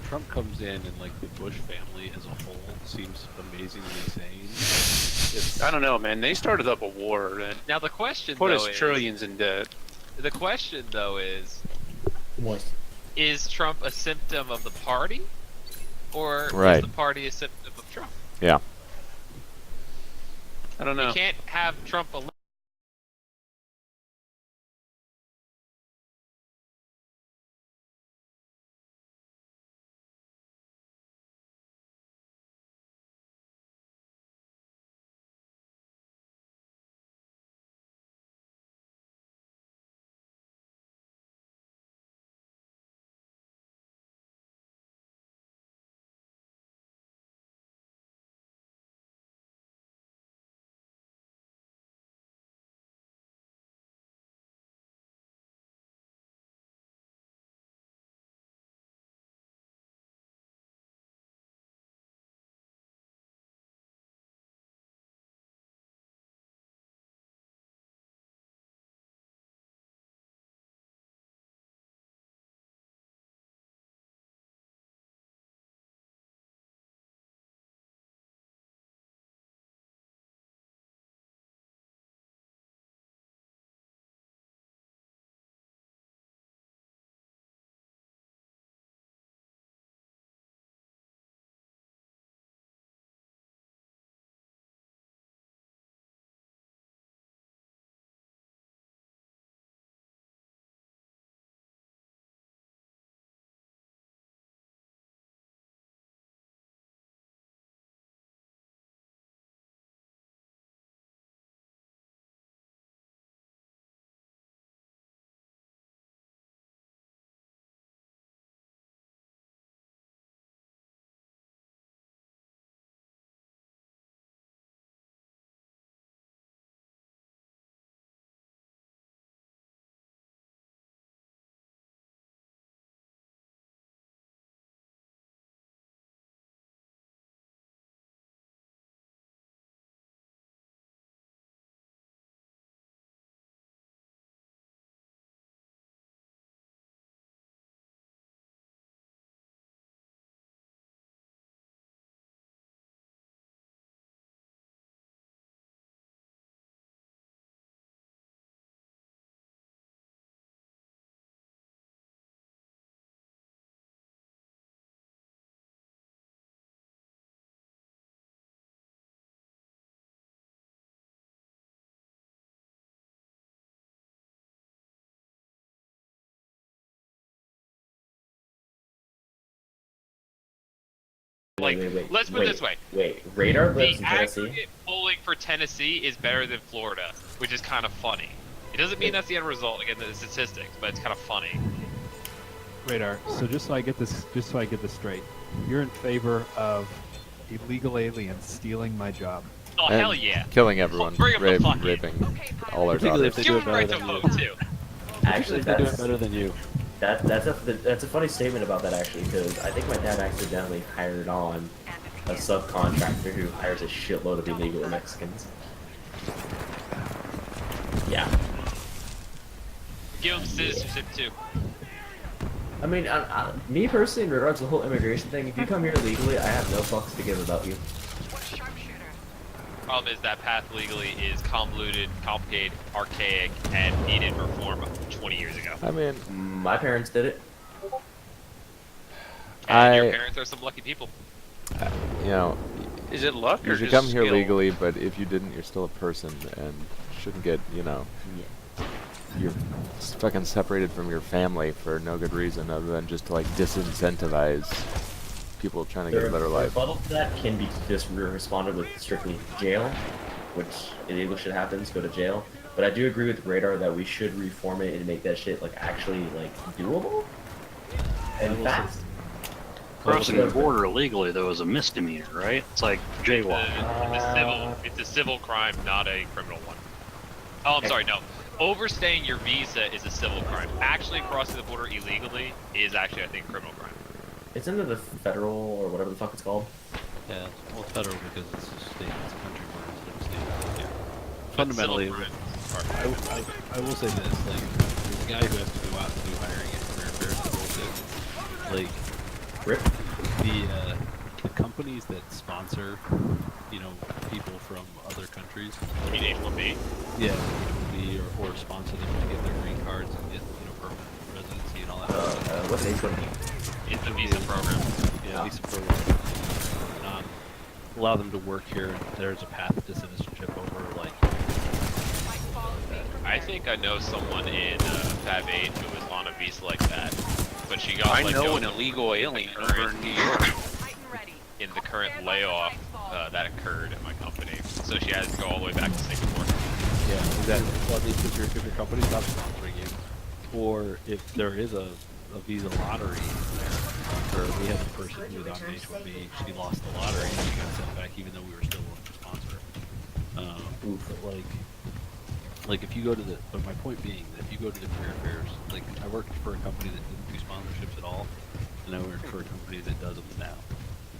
Trump comes in and like the Bush family as a whole seems amazingly sane. It's, I don't know, man. They started up a war and Now the question put though us is, trillions in debt. the question though What? is Trump a symptom of the party, or Right. is the party a symptom of Trump? Yeah. I don't know. You can't have Trump Like, wait, let's put it this way. Wait, Radar lives The in Tennessee? aggregate polling for Tennessee is better than Florida, which is kind of funny. It doesn't mean that's the end result, again, the statistics, but it's kind of funny. Radar. So just so I get this straight, you're in favor of illegal aliens stealing my job. Oh, And hell yeah. killing everyone, bring 'em the fuck in. raping all our Particularly if daughters. they Give do it them better right to than you. vote, too. Actually, They're doing that's, better than you. that's a funny statement about that, actually, because I think my dad accidentally hired on a subcontractor who hires a shitload of illegal Mexicans. Yeah. Give them citizenship, too. I mean, me personally, in regards to the whole immigration thing, if you come here legally, I have no fucks to give about you. Problem is that path legally is convoluted, complicated, archaic, and needed reform 20 years ago. I mean, My parents did it. And your parents are some lucky people. you know, Is it luck or you should just come here skill? legally, but if you didn't, you're still a person and shouldn't get, you're fucking separated from your family for no good reason other than just to like disincentivize people trying to get a better The life. rebuttal to that can be just responded with strictly jail, which illegal shit happens, go to jail. But I do agree with Radar that we should reform it and make that shit like actually like doable and fast. Crossing the border illegally, though, is a misdemeanor, right? It's like jaywalking. It's a civil crime, not a criminal one. Oh, I'm sorry, no. Overstaying your visa is a civil crime. Actually crossing the border illegally is actually, I think, a criminal crime. It's under the federal or whatever the fuck it's called. Yeah, well, it's federal because it's a state, it's a country border instead of a state. Yeah. But Fundamentally, civil crimes are I will say this, like, there's a guy who has to go out and do hiring and career fairs and bullshit. Like, Rip. the companies that sponsor, people from other countries. You mean H1B? Yeah, H1B or sponsor them to get their green cards and get, permanent residency and all that. Stuff. What's H1B? It's the visa program. Yeah, visa program. Allow them to work here. And there's a path to citizenship over, like. I think I know someone in Fab 8 who was on a visa like that, but she got I like know an illegal alien over in New York. in the current layoff that occurred at my company, so she had to go all the way back to Singapore. Yeah, exactly. Well, if your company stops sponsoring you, or if there is a visa lottery, where we had a person who was on an H1B, she lost the lottery and she got sent back even though we were still willing to sponsor her. But like if you go to but my point being that if you go to the career fairs, like I worked for a company that didn't do sponsorships at all, and I worked for a company that does them now.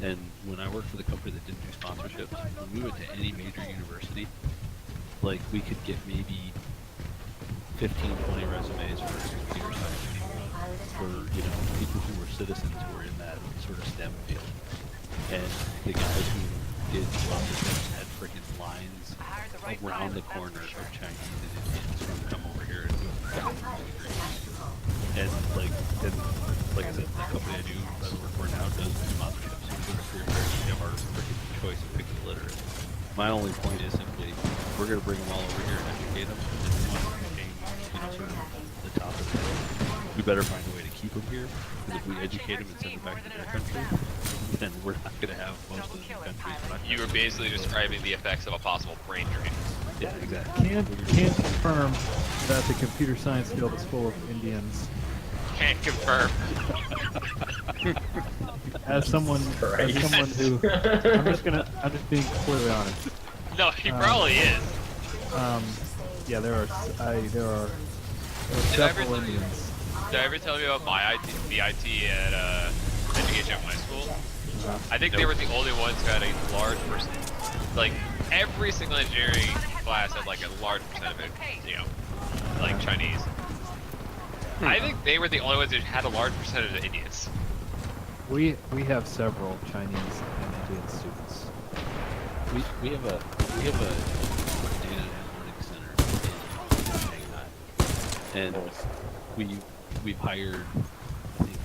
And when I worked for the company that didn't do sponsorships, when we went to any major university, like we could get maybe 15, 20 resumes for computer science people, for people who were citizens who were in that sort of STEM field. And the guys who did sponsorships had freaking lines around the corner of Chinese and Indians who would come over here and do it. And like I said, the company I do that I work for now does do sponsorships. So we go to career fairs and we have our freaking choice of picking literate. My only point is simply we're going to bring them all over here and educate them, and if we want to retain, sort of the top of the head, we better find a way to keep them here. Because if we educate them and send them back to their country, then we're not going to have most of the countries. You were basically describing the effects of a possible brain drain. Yeah, exactly. Can't confirm that the computer science field is full of Indians. Can't confirm. As someone who, I'm just being completely honest. No, he probably is. Yeah, there are Did I ever several tell you? Indians. Did I ever tell you about my IT, the IT at education at my school? I think they were the only ones who had a large percent. Like every single engineering class had like a large percent of it, like Chinese. I think they were the only ones who had a large percentage of Indians. We have several Chinese and Indian students. We have a data analytics center in Shanghai, and we've hired I think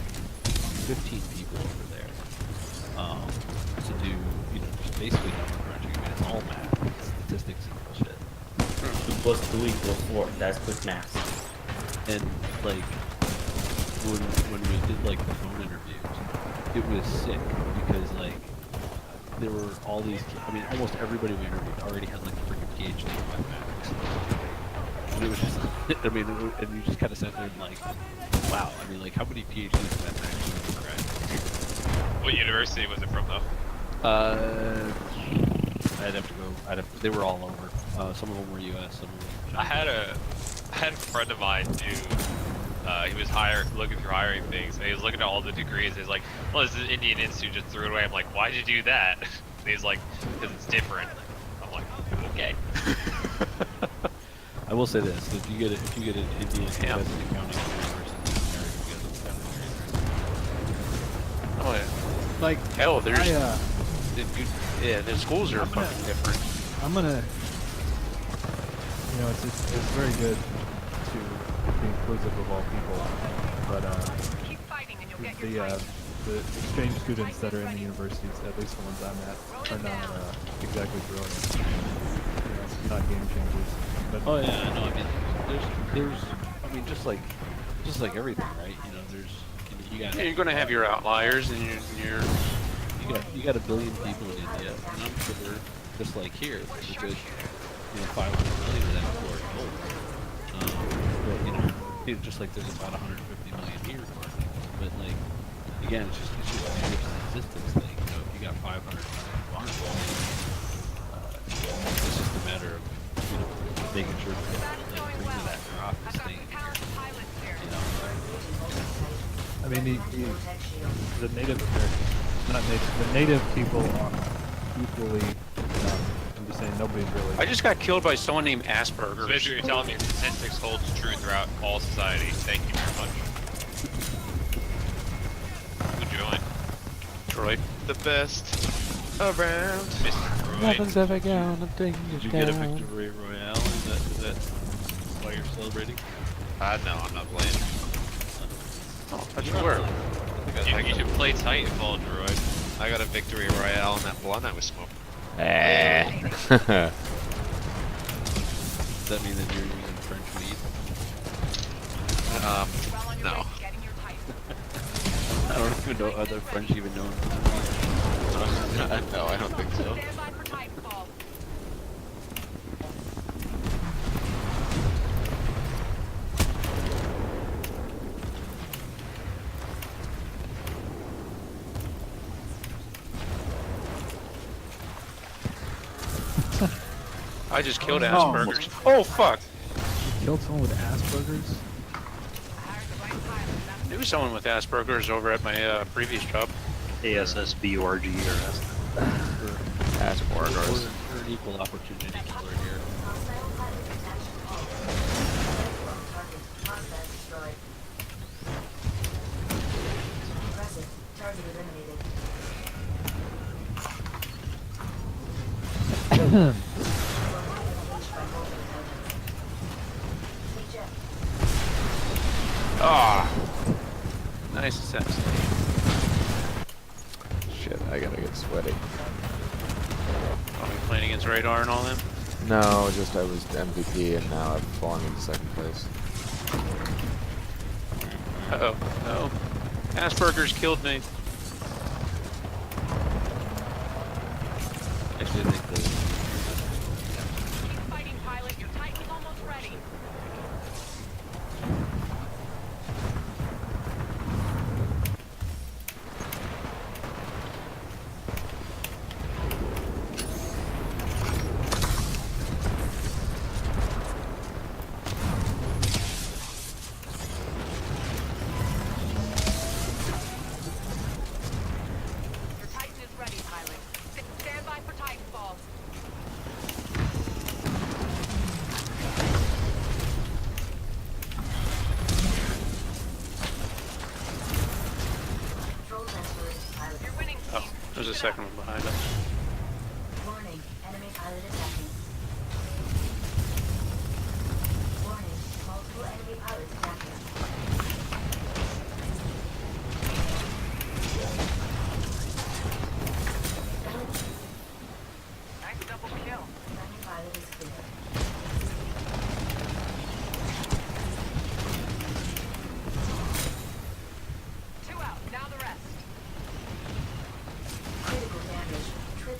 15 people over there to do just basically number crunching. I mean, it's all math, statistics, and bullshit. 2 plus 2 equals 4. That's quick math. And like when we did like the phone interviews, it was sick because like there were all these. I mean, almost everybody we interviewed already had like a freaking PhD in mathematics. And it was just, I mean, and you just kind of sat there and like, wow. I mean, like, how many PhDs in mathematics have you graduated? What university was it from, though? I'd have to go. They were all over. Some of them were U.S. Some of them. I had a friend of mine who he was looking through hiring things, and he was looking at all the degrees. He's like, "Well, this is Indian Institute, just threw it away." I'm like, "Why'd you do that?" And he's like, "Because it's different." I'm like, "Okay." I will say this: if you get an Indian who has an accounting degree versus an American who has an accounting degree, Oh yeah. Like, Hell, there's I, the schools are fucking different. I'm gonna, you know, it's very good to be inclusive of all people, but Keep fighting and you'll get your title. the exchange students that are in the universities, at least the ones I'm at, are not exactly brilliant. You know, not game changers. But oh yeah, I know. I mean, there's, I mean, just like everything, right? You know, there's, you got, Yeah, you're gonna have your outliers, and you got a billion people in India, and I'm sure, just like here, there's a good, 500 million of them who are gold. But just like there's about 150 million here, but like, again, it's just a statistics thing. You know, if you got 500 million who aren't gold, it's just a matter of making sure that the cream of that crop is staying here. You know. I mean, the Native Americans, not native, the native people are equally. I'm just saying, nobody's really. I just got killed by someone named So Asperger's. basically, you're telling me statistics holds true throughout all society. Thank you very much. Who joined? Troy. The best around. Mr. Troy. Nothing's ever gonna bring Did you you get a down. victory royale? Is that why you're celebrating? No, I'm not playing. Oh, that's where. You should play Titanfall, Droid. I got a victory royale on that blunt I was smoking. Does that mean that you're using French weed? No. I don't even know. Are the French even known for their weed? No, I don't think so. Stand by for Titanfall. I just killed Asperger's. Oh fuck! You killed someone with Asperger's? I knew someone with Asperger's over at my previous job. ASSBURGERS. Asperger's. We're an equal opportunity killer here. Hostile pilot detection. Target hostile destroyed. Impressive. Target eliminated. Take Jeff. Ah, nice assassination. Shit, I gotta get sweaty. Are we playing against Radar and all them? No, just I was MVP and now I've fallen into second place. Uh oh, no. Asperger's killed me. Actually, I think the Keep fighting, pilot. Your Titan's almost ready. Your Titan is ready, pilot. Stand by for Titanfall. Control center pilot. You're winning, team. Oh, there's a second one behind us. Warning. Enemy pilot attacking. Warning. Multiple enemy pilots attacking. Nice double kill. Enemy pilot is clear. Two out. Now the rest. Critical damage. Triple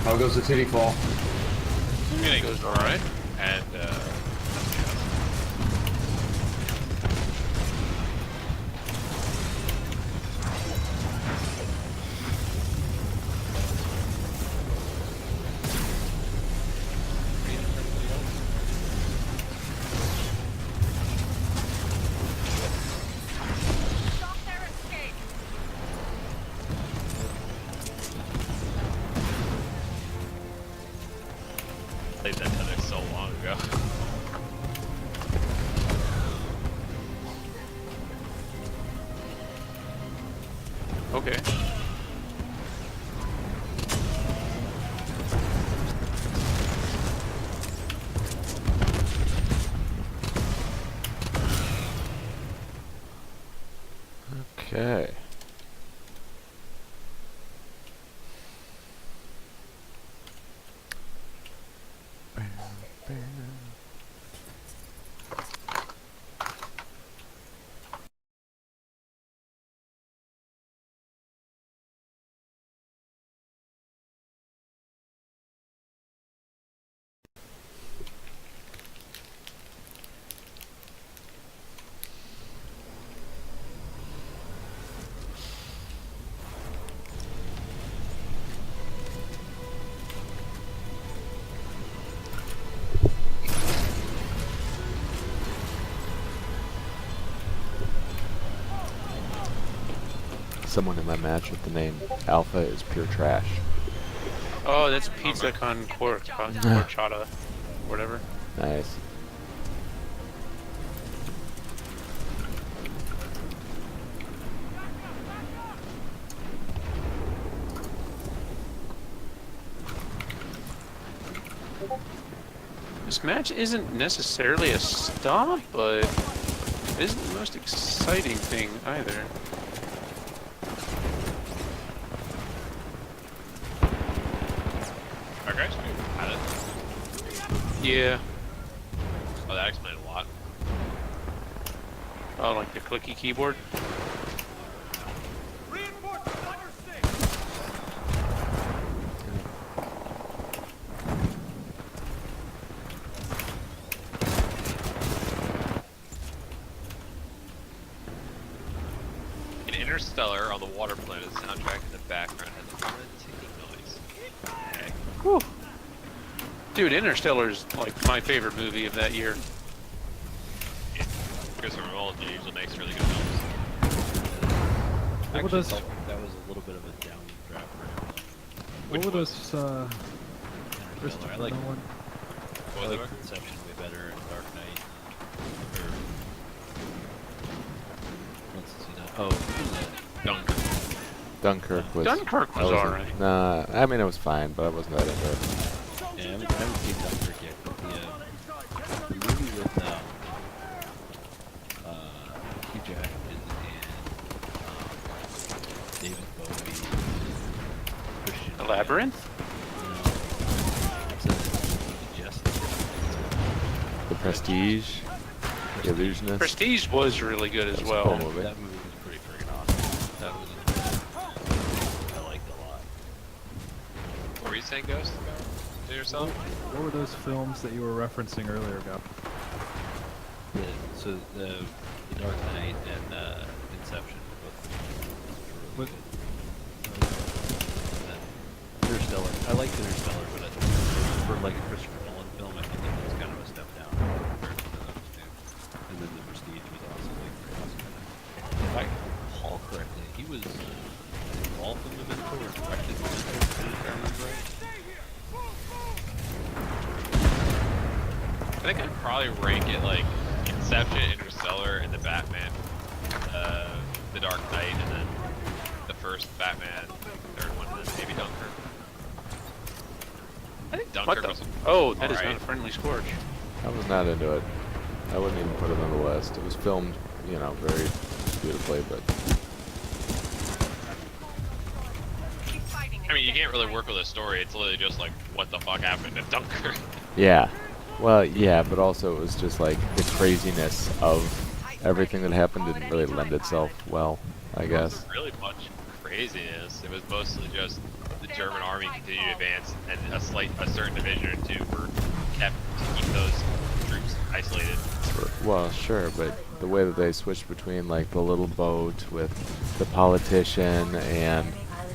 How goes the Titanfall? It goes alright. And, Stop their escape. I played that tether so long ago. Okay. Okay. Someone in my match with the name Alpha is pure trash. Oh, that's pizza con horchata, whatever. Nice. This match isn't necessarily a stomp, but it isn't the most exciting thing either. Our guys had it. Yeah. Oh, that explained a lot. Oh, like the clicky keyboard? Reinforcements on your six. In Interstellar, on the water planet, the soundtrack in the background has a common ticking noise. Heck. Whew. Dude, Interstellar's like my favorite movie of that year. Christopher Nolan usually makes really good films. What were Actually, those? felt like that was a little bit of a downdraft for him. What were those? Interstellar. I like, Nolan? What I was like it? Inception way better and Dark Knight. Or, what's the scene? Oh, Dunkirk. Dunkirk was. Dunkirk I was wasn't- alright. Nah, I mean it was fine, but I wasn't that into it. yeah, I haven't seen Dunkirk yet, but the movie with Hugh Jackman and David Bowie, Christian. The Labyrinth? It's a Justice. The Prestige, The Illusionist. Prestige was really good as That was a well. cool movie. That movie was pretty friggin' awesome. That was I liked a lot. What were you saying, Ghost? To yourself? What were those films that you were referencing earlier, Gal? So the Dark Knight and Inception both What- Interstellar. I liked Interstellar, but for like a Christopher Nolan film, I think it was kind of a step down compared to the others two. And then The Prestige was also like pretty awesome. If I recall correctly, he was involved in Memento or directed Memento, if I remember right. I think I'd probably rank it like Inception, Interstellar, and the Batman, the Dark Knight, and then the first Batman, third one, and then maybe Dunkirk. I think What Dunkirk the? was Oh, that is alright. not a friendly scorch. I was not into it. I wouldn't even put it on the list. It was filmed, you know, very beautifully, but Keep fighting. I mean, you can't really work with a story. It's literally just like, what the fuck happened in Dunkirk? yeah. Well, yeah, but also it was just like the craziness of everything that happened didn't really lend itself well, I It guess. wasn't really much craziness. It was mostly just the German army continued to advance, and a certain division or two were kept to keep those troops isolated. Well, sure, but the way that they switched between like the little boat with the politician and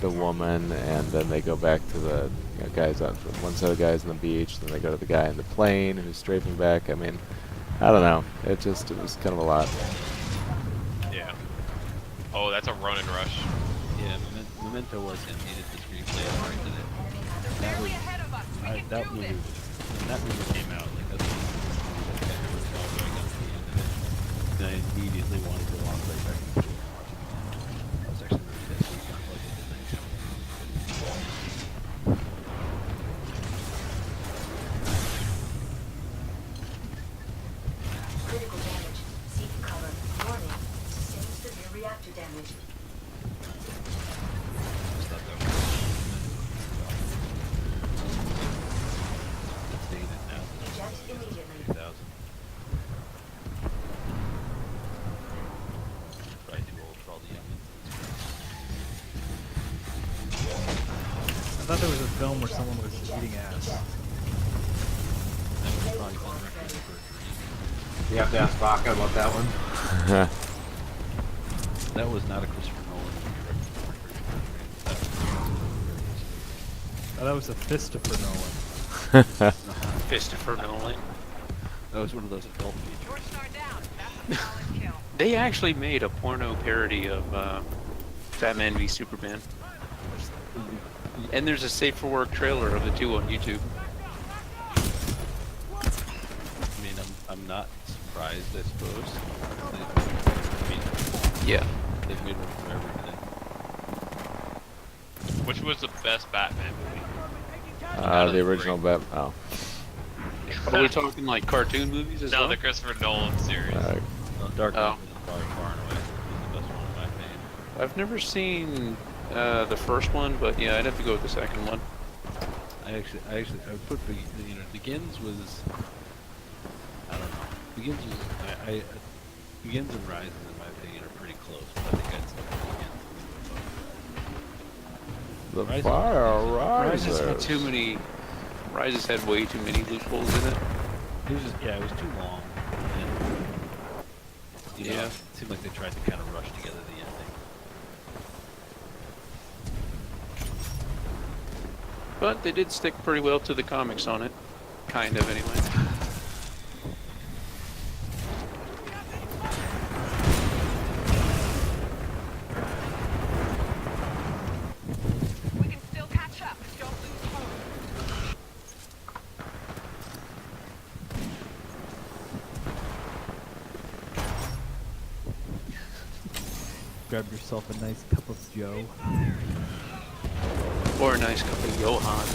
the woman, and then they go back to the guys on one set of guys on the beach, then they go to the guy in the plane who's strafing back. I mean, I don't know. It was kind of a lot. Yeah. Oh, that's a run and rush. Yeah, Memento was in needed the screenplay part in it. They're barely ahead of us. We can That do movie, this. when that movie came out, like that's when I was all going up to the end of it. And I immediately wanted to walk right back to the theater and watch it again. I was actually really pissed we got like a midnight showing. Critical damage. Seek cover. Warning. Sustained severe reactor damage. Just thought that was it's dated now. Eject immediately. 3000. Probably too old for all the youngins. I thought there was a film where someone was eating ass. That was probably on record for a dream. You have to ask Baca about that one. That was not a Christopher Nolan movie. That was a Christopher Nolan. Christopher Nolan. That was one of those adult features. Your star down. That's a solid kill. They actually made a porno parody of Batman v Superman. And there's a safe for work trailer of the two on YouTube. I mean, I'm not surprised, I suppose. I mean, Yeah. they've made one for everything. Which was the best Batman movie? The original Bat. Oh. Are we talking like cartoon movies as No, well? the Christopher Nolan series. Well, Dark Oh. Knight is probably far and away the best one in my opinion. I've never seen the first one, but yeah, I'd have to go with the second one. I would put Begins was, I don't know. Begins was, Begins and Rises in my opinion are pretty close, but I think I'd still put Begins. The fire Rises had rises. too many. Rises had way too many loopholes in it. It was just, yeah, it was too long. And, you know, Yeah. it seemed like they tried to kind of rush together the ending. But they did stick pretty well to the comics on it. Kind of, anyway. We can still catch up. Don't lose hope. Grab yourself a nice cup of Joe. Or a nice cup of Johann.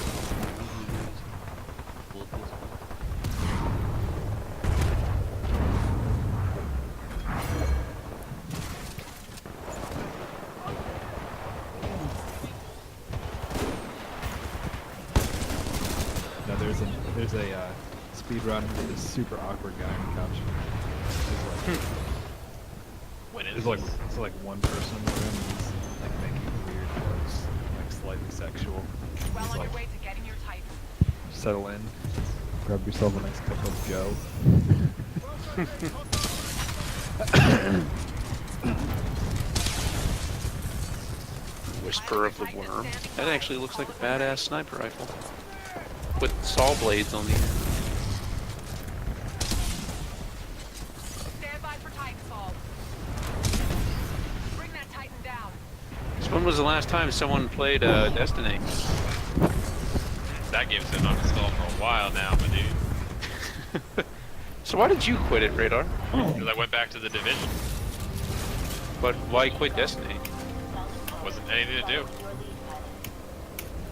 Now there's a speed run with this super awkward guy on the couch. When is There's like this? it's like one person in the room and he's like making weird jokes, like slightly sexual. Well He's on like, your way to getting your Titan. settle in, grab yourself a nice cup of Joe. Whisper of the Worm. That actually looks like a badass sniper rifle. With saw blades on the end. Stand by for Titanfall. Bring that Titan down. So when was the last time someone played Destiny? That game's been on install for a while now, my dude. So why did you quit it, Radar? Because I went back to the Division. But why quit Destiny? Wasn't anything to do.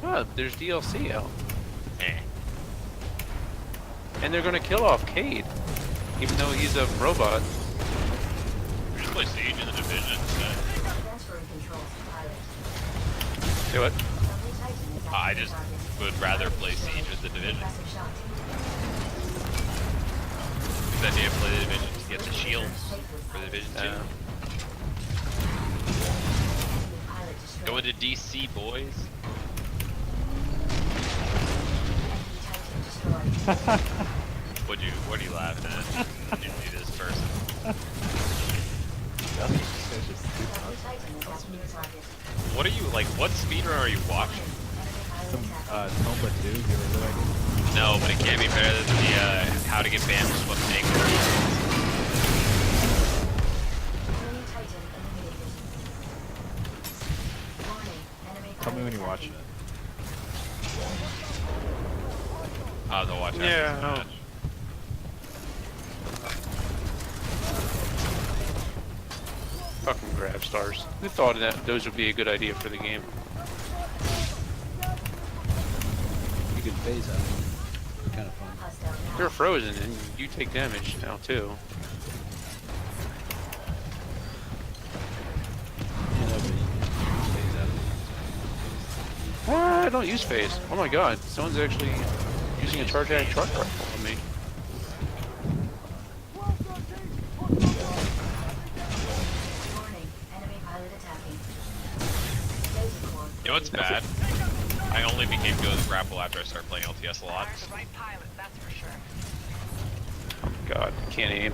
Oh, there's DLC out. Eh. And they're gonna kill off Cade. Even though he's a robot. We just play Siege in the Division instead. Transferring control to pilot. Do it. Friendly Titan is I active just target. would rather play Siege with the Division. Aggressive shot. Because I need to play the Division to get the shields for the Division 2. Pilot destroyed. Going to DC, boys. What are you laughing at? You do this person. Friendly Titan attacking your target. What are you like? What speedrun are you watching? Enemy pilot attacking. Tomba 2, you ever like it? No, but it can't be better than the how to get banned from what make. Enemy Titan eliminated. Warning, enemy Tell me pilot when you're watching attacking. it. I'll have to watch after Yeah, this no. match. Fucking grab stars. I thought that those would be a good idea for the game. You can phase out. Kind of fun. Hostile now. They're frozen and you take damage now too. Yeah, no, but you can phase out. Ah, I don't use phase. Oh my god, someone's actually using a charge act truck rifle on me. Warning, enemy pilot attacking. Laser core. You know what's bad? I only became good with grapple after I started playing LTS a lot. Fired the right pilot, that's for sure. God, can't aim.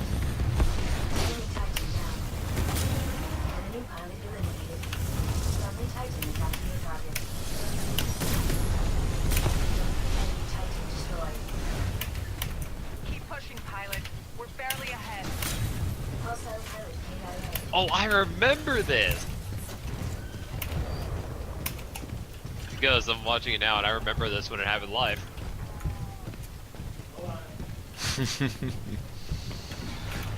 Enemy Titan down. Enemy pilot eliminated. Friendly Titan attacking your target. Enemy Titan destroyed. Keep pushing, pilot. We're barely ahead. Hostile pilot KIA. Oh, I remember this. Because I'm watching it now and I remember this when it happened live.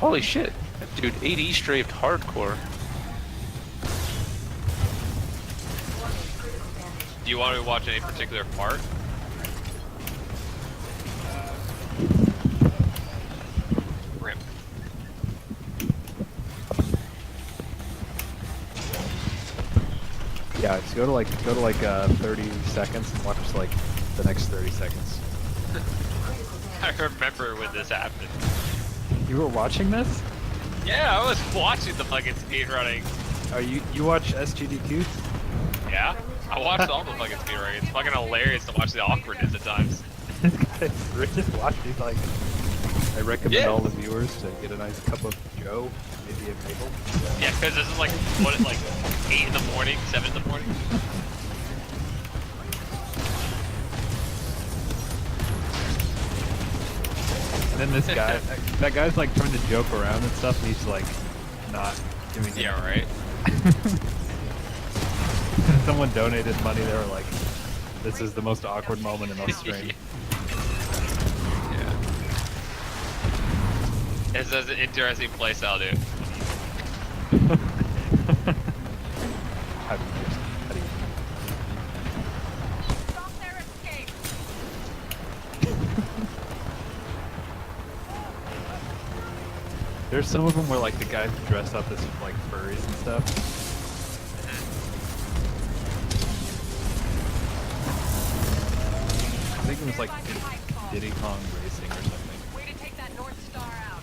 Holy shit. Dude, 80 strafed hardcore. Warning, critical damage. Do you want me to watch any particular part? Rip. Yeah, just go to like 30 seconds and watch like the next 30 seconds. I remember when this happened. You were watching this? Yeah, I was watching the fucking speedrunning. Are you watch SGDQ? Yeah? I watched all the fucking speedrunning. It's fucking hilarious to watch the awkwardness at times. Just watch these like. I recommend Yeah. all the viewers to get a nice cup of Joe, maybe a maple. Yeah, because this is like, what, like 8 in the morning, 7 in the morning? And then this guy, that guy's like trying to joke around and stuff, and he's like not doing it. Yeah, right? Someone donated money. They were like, "This is the most awkward moment in the stream." Yeah. It's an interesting playstyle, dude. How do you? Stop their escape. There's some of them where like the guys dress up as like furries and stuff. I think it was like Diddy Kong Racing or something. Way to take that North Star out.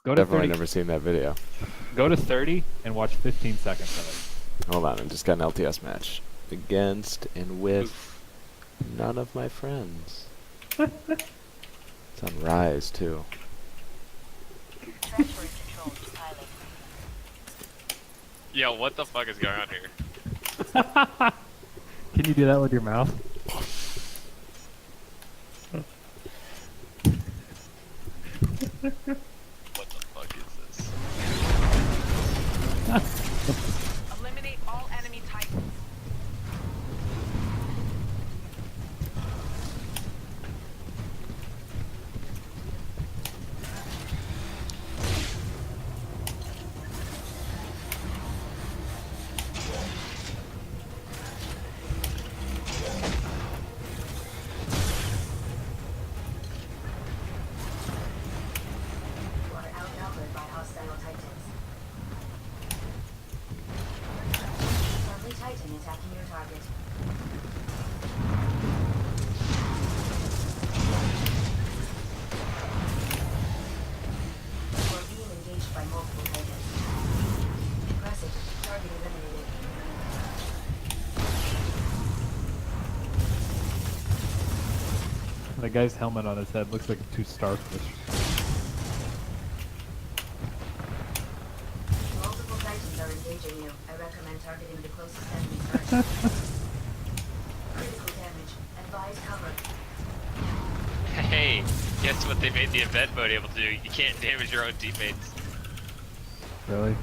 Go to Definitely 30. never seen that video. Go to 30 and watch 15 seconds of it. Hold on, I just got an LTS match against and with none of my friends. It's on Rise too. Transferring control to pilot. Yo, what the fuck is going on here? Can you do that with your mouth? What the fuck is this? Eliminate all enemy Titans. You are outnumbered by hostile Titans. Friendly Titan attacking your target. You are being engaged by multiple Titans. Press it. Target eliminated. The guy's helmet on his head looks like two starfish. Multiple Titans are engaging you. I recommend targeting the closest enemy first. Critical damage. Advise cover. Hey, guess what they made the event mode able to do? You can't damage your own teammates. Really?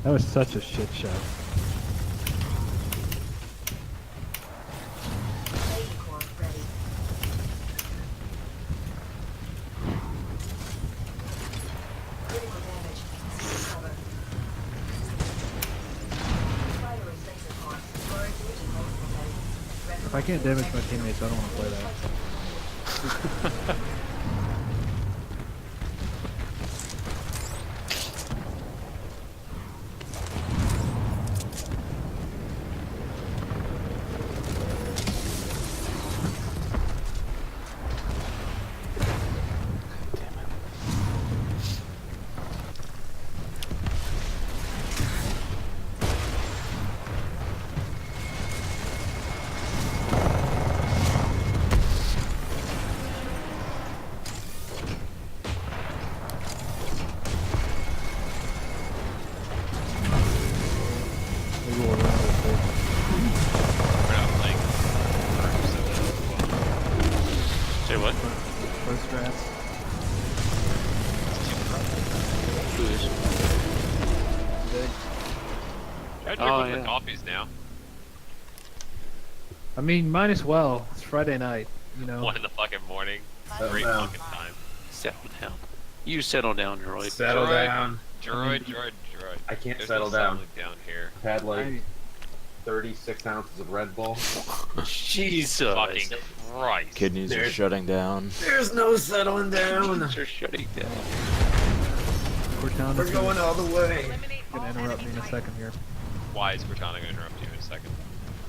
That was such a shit show. Lady core ready. Critical damage. Seek cover. Firing laser core. You are engaging multiple Titans. If I can't damage my teammates, I don't want to play that. Maybe we'll run out of space. We're not playing Say what? First strats. Who is? I drink Oh, one of the yeah. coffees now. I mean, might as well. It's Friday night, you know. 1 in the fucking morning. Settle Great down. fucking time. Settle down. You settle down, droid. Settle Droid. down. Droid. I can't There's settle no down. settling down here. I've had like 36 ounces of Red Bull. Jesus. Fucking Christ. Kidneys are There's- shutting down. There's no settling down. They're shutting down. Cortana's We're going all the way. Eliminate all gonna interrupt enemy me in a Titans. second here. Why is Cortana going to interrupt you in a second?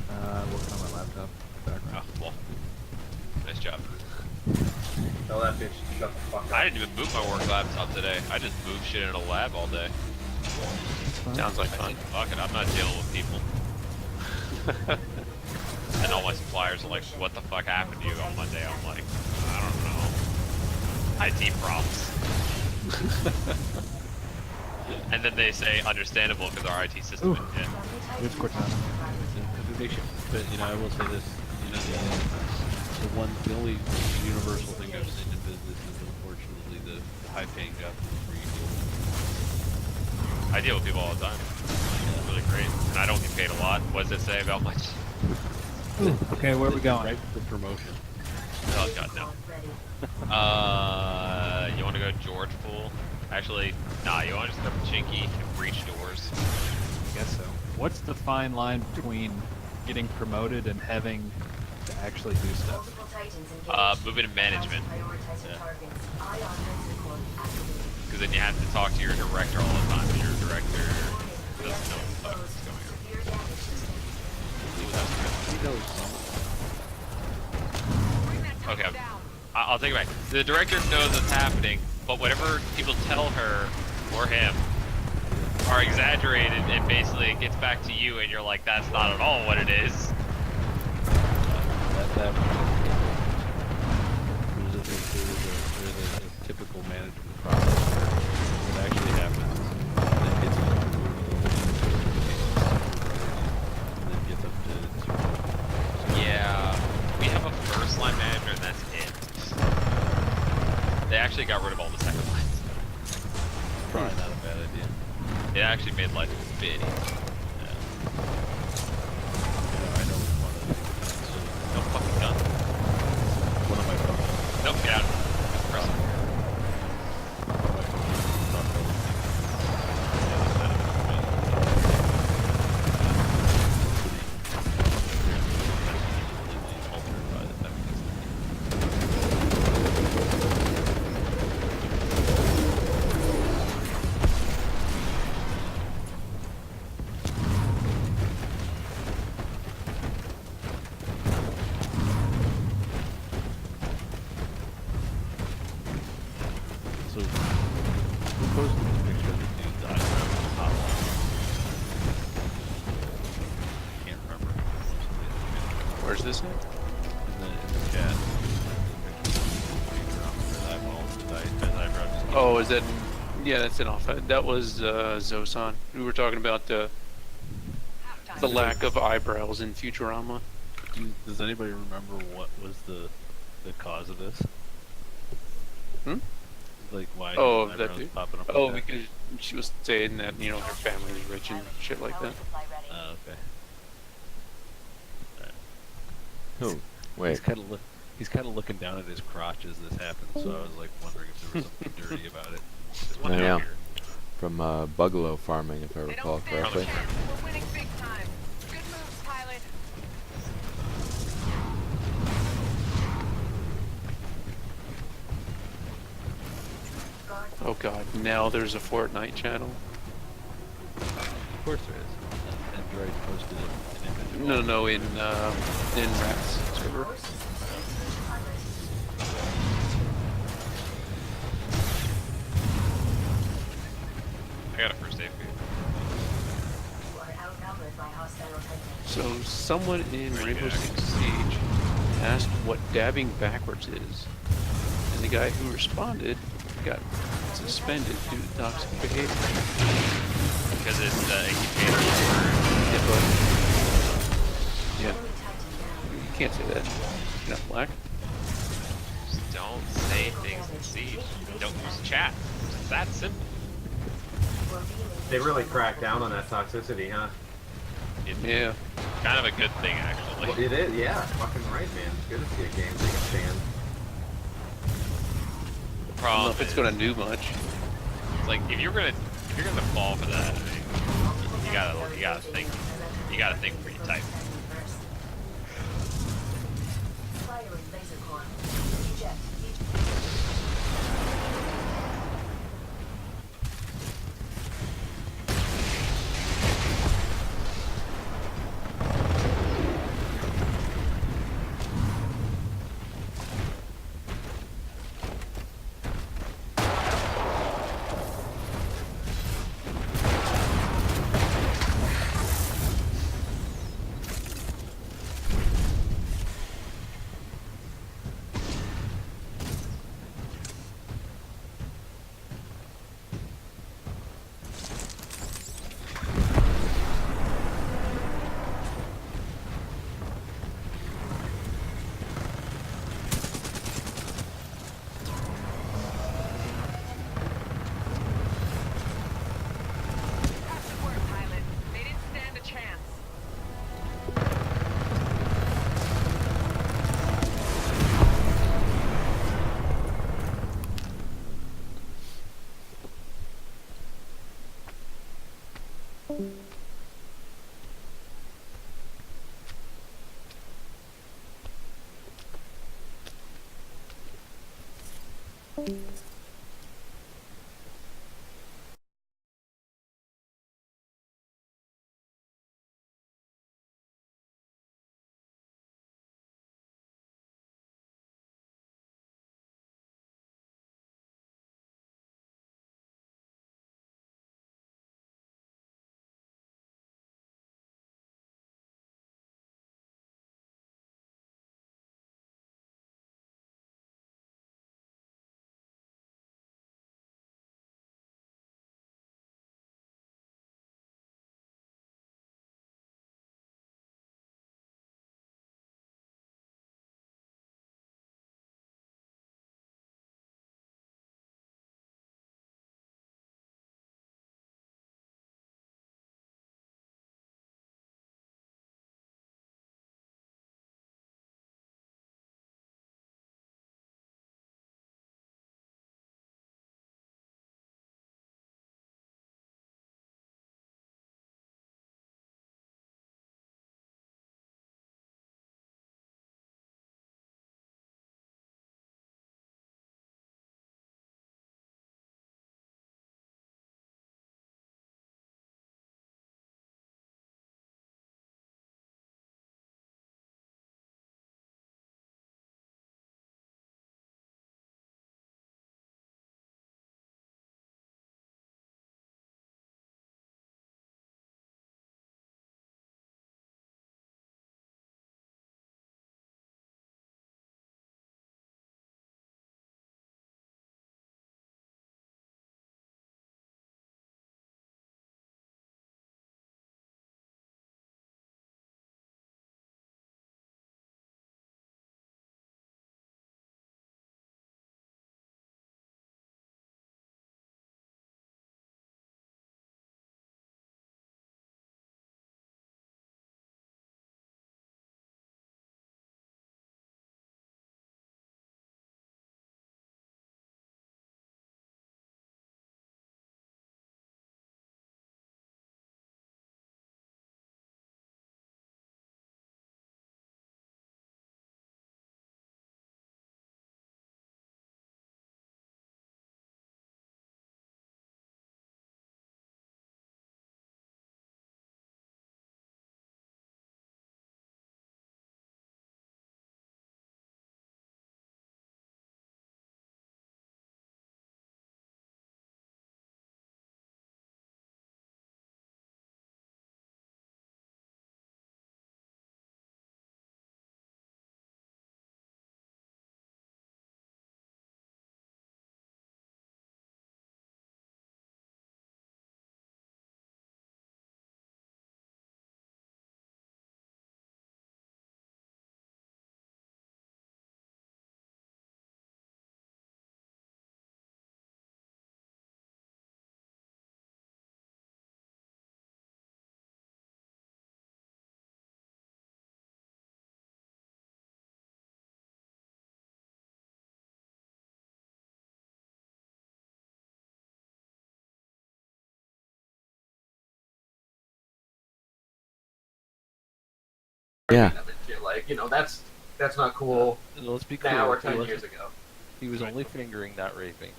Working on my laptop. Oh, Background. well. Nice job. Tell that bitch to shut the fuck up. I didn't even move my work laptop today. I just moved shit in a lab all day. Sounds like I fun. said, fuck it, I'm not dealing with people. And all my suppliers are like, what the fuck happened to you on Monday? I'm like, I don't know. IT problems. And then they say, understandable, because our IT system Ooh. is dead. Here's Cortana. But you know, I will say this. You know, the only universal thing I've seen in business is unfortunately the high-paying jobs where you I deal with people all the time. It's really great. And I don't get paid a lot. What does it say about my... Ooh, okay, where are we going? right for promotion. Oh god, no. You want to go George Pool? Actually, nah, you want to just go Chinky and breach doors. I guess so. What's the fine line between getting promoted and having to actually do stuff? Moving to management. Yeah. Because then you have to talk to your director all the time, and your director doesn't know what the fuck is going on. He knows. Bring that Titan Okay, down. I'll take it back. The director knows what's happening, but whatever people tell her or him are exaggerated, and basically it gets back to you, and you're like, that's not at all what it is. That there's a typical management process where what actually happens, and then gets up to and then gets up to Yeah, we have a first line manager, and that's it. They actually got rid of all the second lines. probably not a bad idea. It actually made life a bit easier. Yeah. You know, I know one of the No fucking gun. one of my brothers Nope, get out. Press it. one of my brothers talked about this thing. The other side of it completely altered by the fact that so who posted this picture of the dude died around the top line? Can't remember. Where's this at? In the chat. Oh, is that? Yeah, that's an off. That was Zosan. We were talking about the lack of eyebrows in Futurama. Does anybody remember what was the cause of this? Hmm? Like why Oh, his that eyebrows dude. popping up? Oh, like that? because she was saying that her family is rich and shit like that. Oh, okay. Who? Wait. He's kind of looking down at his crotch as this happened, so I was like wondering if there was something dirty about it. Just one Yeah. out here. From bugalo farming, if I They recall don't stand a correctly. chance. We're winning big time. Good moves, pilot. Oh god, now there's a Fortnite channel. Of course there is. Android posted an image. No, in Rats server. I got a first aid for you. You are outnumbered by hostile Titans. So someone in Rainbow Six Siege asked what dabbing backwards is, and the guy who responded got suspended due to toxic behavior. Because it's a container word. Yeah, you can't say that. You're not black. Just don't say things in Siege. Don't use chat. It's that simple. They really cracked down on that toxicity, huh? Yeah. Kind of a good thing, actually. Well, it is, yeah. Fucking right, man. It's good to see a game take a stand. The I don't know problem if it's is, gonna do much. it's like if you're gonna fall for that, I mean, you gotta think before you type. Firing laser core. Eject. Yeah. Like, that's not cool And let's be now clear. or 10 years ago. He was only fingering, not raping.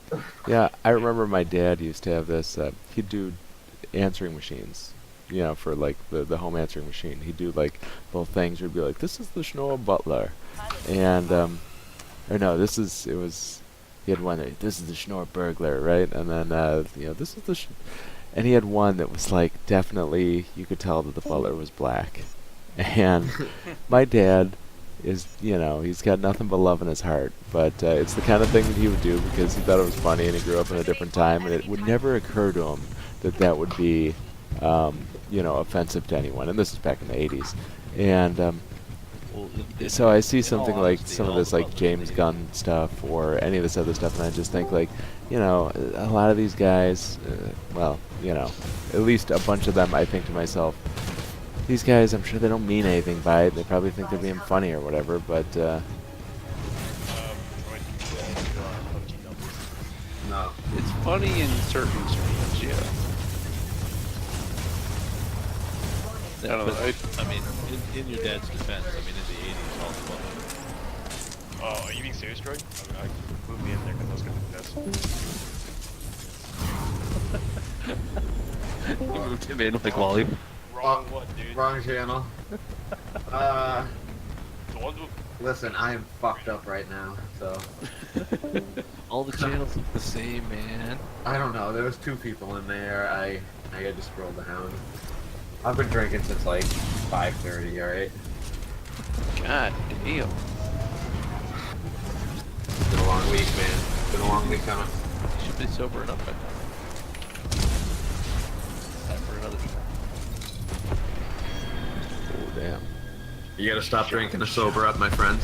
Yeah, I remember my dad used to have this. He'd do answering machines, for like the home answering machine. He'd do like little things. Where he'd be like, "This is the Schnorr Butler," and or no, it was. He had one. This is the Schnorr Burglar, right? And then this is the. And he had one that was like definitely you could tell that the butler was black, and my dad is he's got nothing but love in his heart, but it's the kind of thing that he would do because he thought it was funny and he grew up in a different time, and it would never occur to him that would be offensive to anyone, and this is back in the 80s. And Well, so I see in something all like honesty, some of all this the like butlers James they- Gunn stuff or any of this other stuff, and I just think like a lot of these guys, at least a bunch of them, I think to myself, these guys, I'm sure they don't mean anything by it. They probably think they're being funny or whatever, but No. It's funny in certain streams, yeah. I don't know. I mean, in your dad's defense, I mean, in the 80s, all the butlers. Oh, are you being serious, Troy? I moved me in there because I was going to confess. You moved him in like Wally. Wrong one, dude. Wrong channel. The one who... Listen, I am fucked up right now, so All the channels look the same, man. I don't know. There was 2 people in there. I had to scroll down. I've been drinking since like 5:30. All right. God damn. It's been a long week, man. It's been a long week coming. You should be sober enough by now. Time for another shot. oh damn. You gotta stop drinking to sober up, my friend.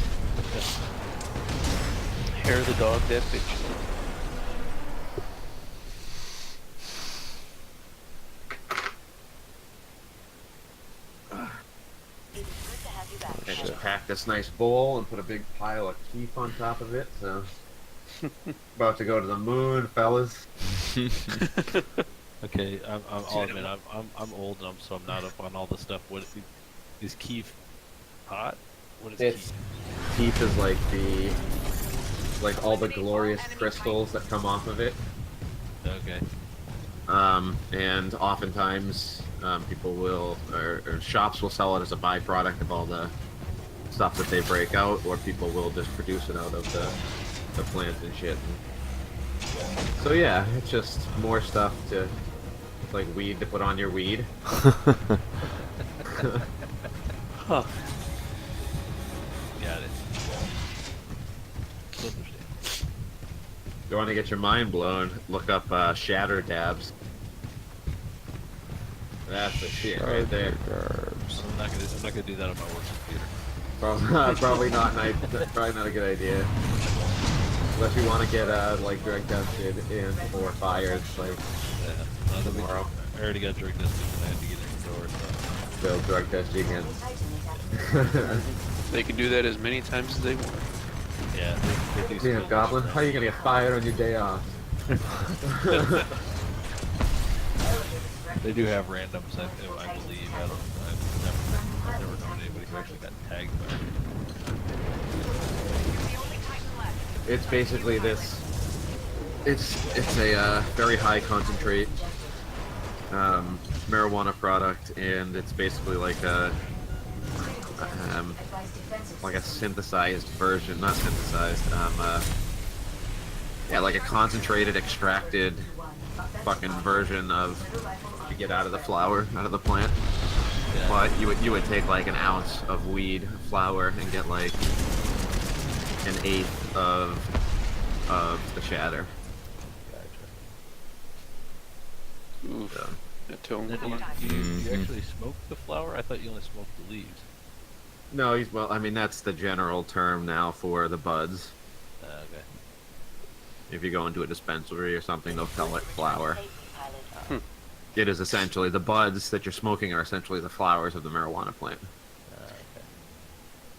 Hair the dog, that bitch. I just packed this nice bowl and put a big pile of keef on top of it. So about to go to the moon, fellas. Okay, I'll admit, I'm old, so I'm not up on all the stuff. What is Keef hot? What is It's Keef? keef is like all the glorious crystals that come off of it. Okay. And oftentimes people will, or shops will sell it as a byproduct of all the stuff that they break out, or people will just produce it out of the plant and shit. So yeah, it's just more stuff to, like weed to put on your weed. Huh. Got it. Understand. If you want to get your mind blown, look up shatter dabs. That's the shit right there. Garbs. I'm not gonna do that on my work computer. Probably not nice. Probably not a good idea. Unless you want to get like drug tested and or fired like Yeah, tomorrow. I already got drug tested and I had to get in the door. So. They'll drug test you again. They can do that as many times as they want. Yeah, they do Damn, some Goblin, stuff. how are you gonna get fired on your day off? They do have randoms, I believe. I've never known anybody who actually got tagged by it. You're the only Titan left. It's basically this. It's a very high concentrate marijuana product, and it's basically like a synthesized version, not synthesized. Yeah, like a concentrated, extracted, fucking version of what you get out of the flower, out of the plant. Yeah. But you would take like an ounce of weed flower and get like an eighth of the shatter. Oof. So, That tone. Then you actually smoke the flower? I thought you only smoked the leaves. no, well, I mean that's the general term now for the buds. Okay. If you go into a dispensary or something, they'll call it flower. Hmm. It is essentially the buds that you're smoking are essentially the flowers of the marijuana plant.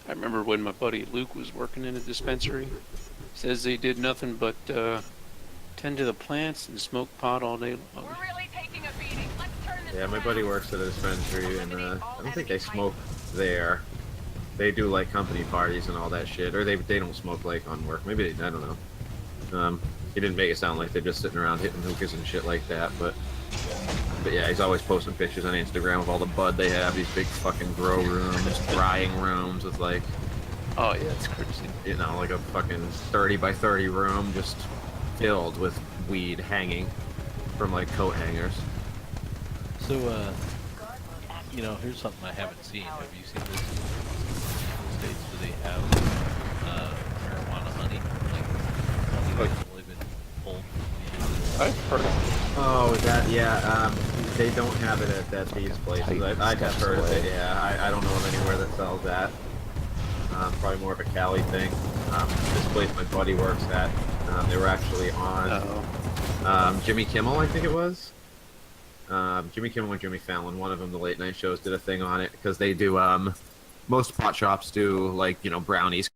I remember when my buddy Luke was working in a dispensary. Says they did nothing but tend to the plants and smoke pot all day long. We're really taking a beating. Let's turn this Yeah, my around. buddy works at a dispensary, and I don't think they smoke there. They do like company parties and all that shit, or they don't smoke like on work. Maybe they, I don't know. He didn't make it sound like they're just sitting around hitting hookahs and shit like that, but yeah, he's always posting pictures on Instagram of all the bud they have. These big fucking grow rooms, drying rooms with like, Oh yeah, it's crazy. you know, like a fucking 30 by 30 room just filled with weed hanging from like coat hangers. So, you know, here's something I haven't seen. Have you seen this in the States? Do they have marijuana honey? Like that's only been pulled from the I've heard of Oh, that, yeah, they don't have it at these places. I have heard of it, yeah. I don't know of anywhere that sells that. Probably more of a Cali thing. This place my buddy works at, they were actually on Jimmy Kimmel, I think it was. Jimmy Kimmel and Jimmy Fallon, one of them, the late night shows, did a thing on it, because they do, most pot shops do, like, you know, brownies,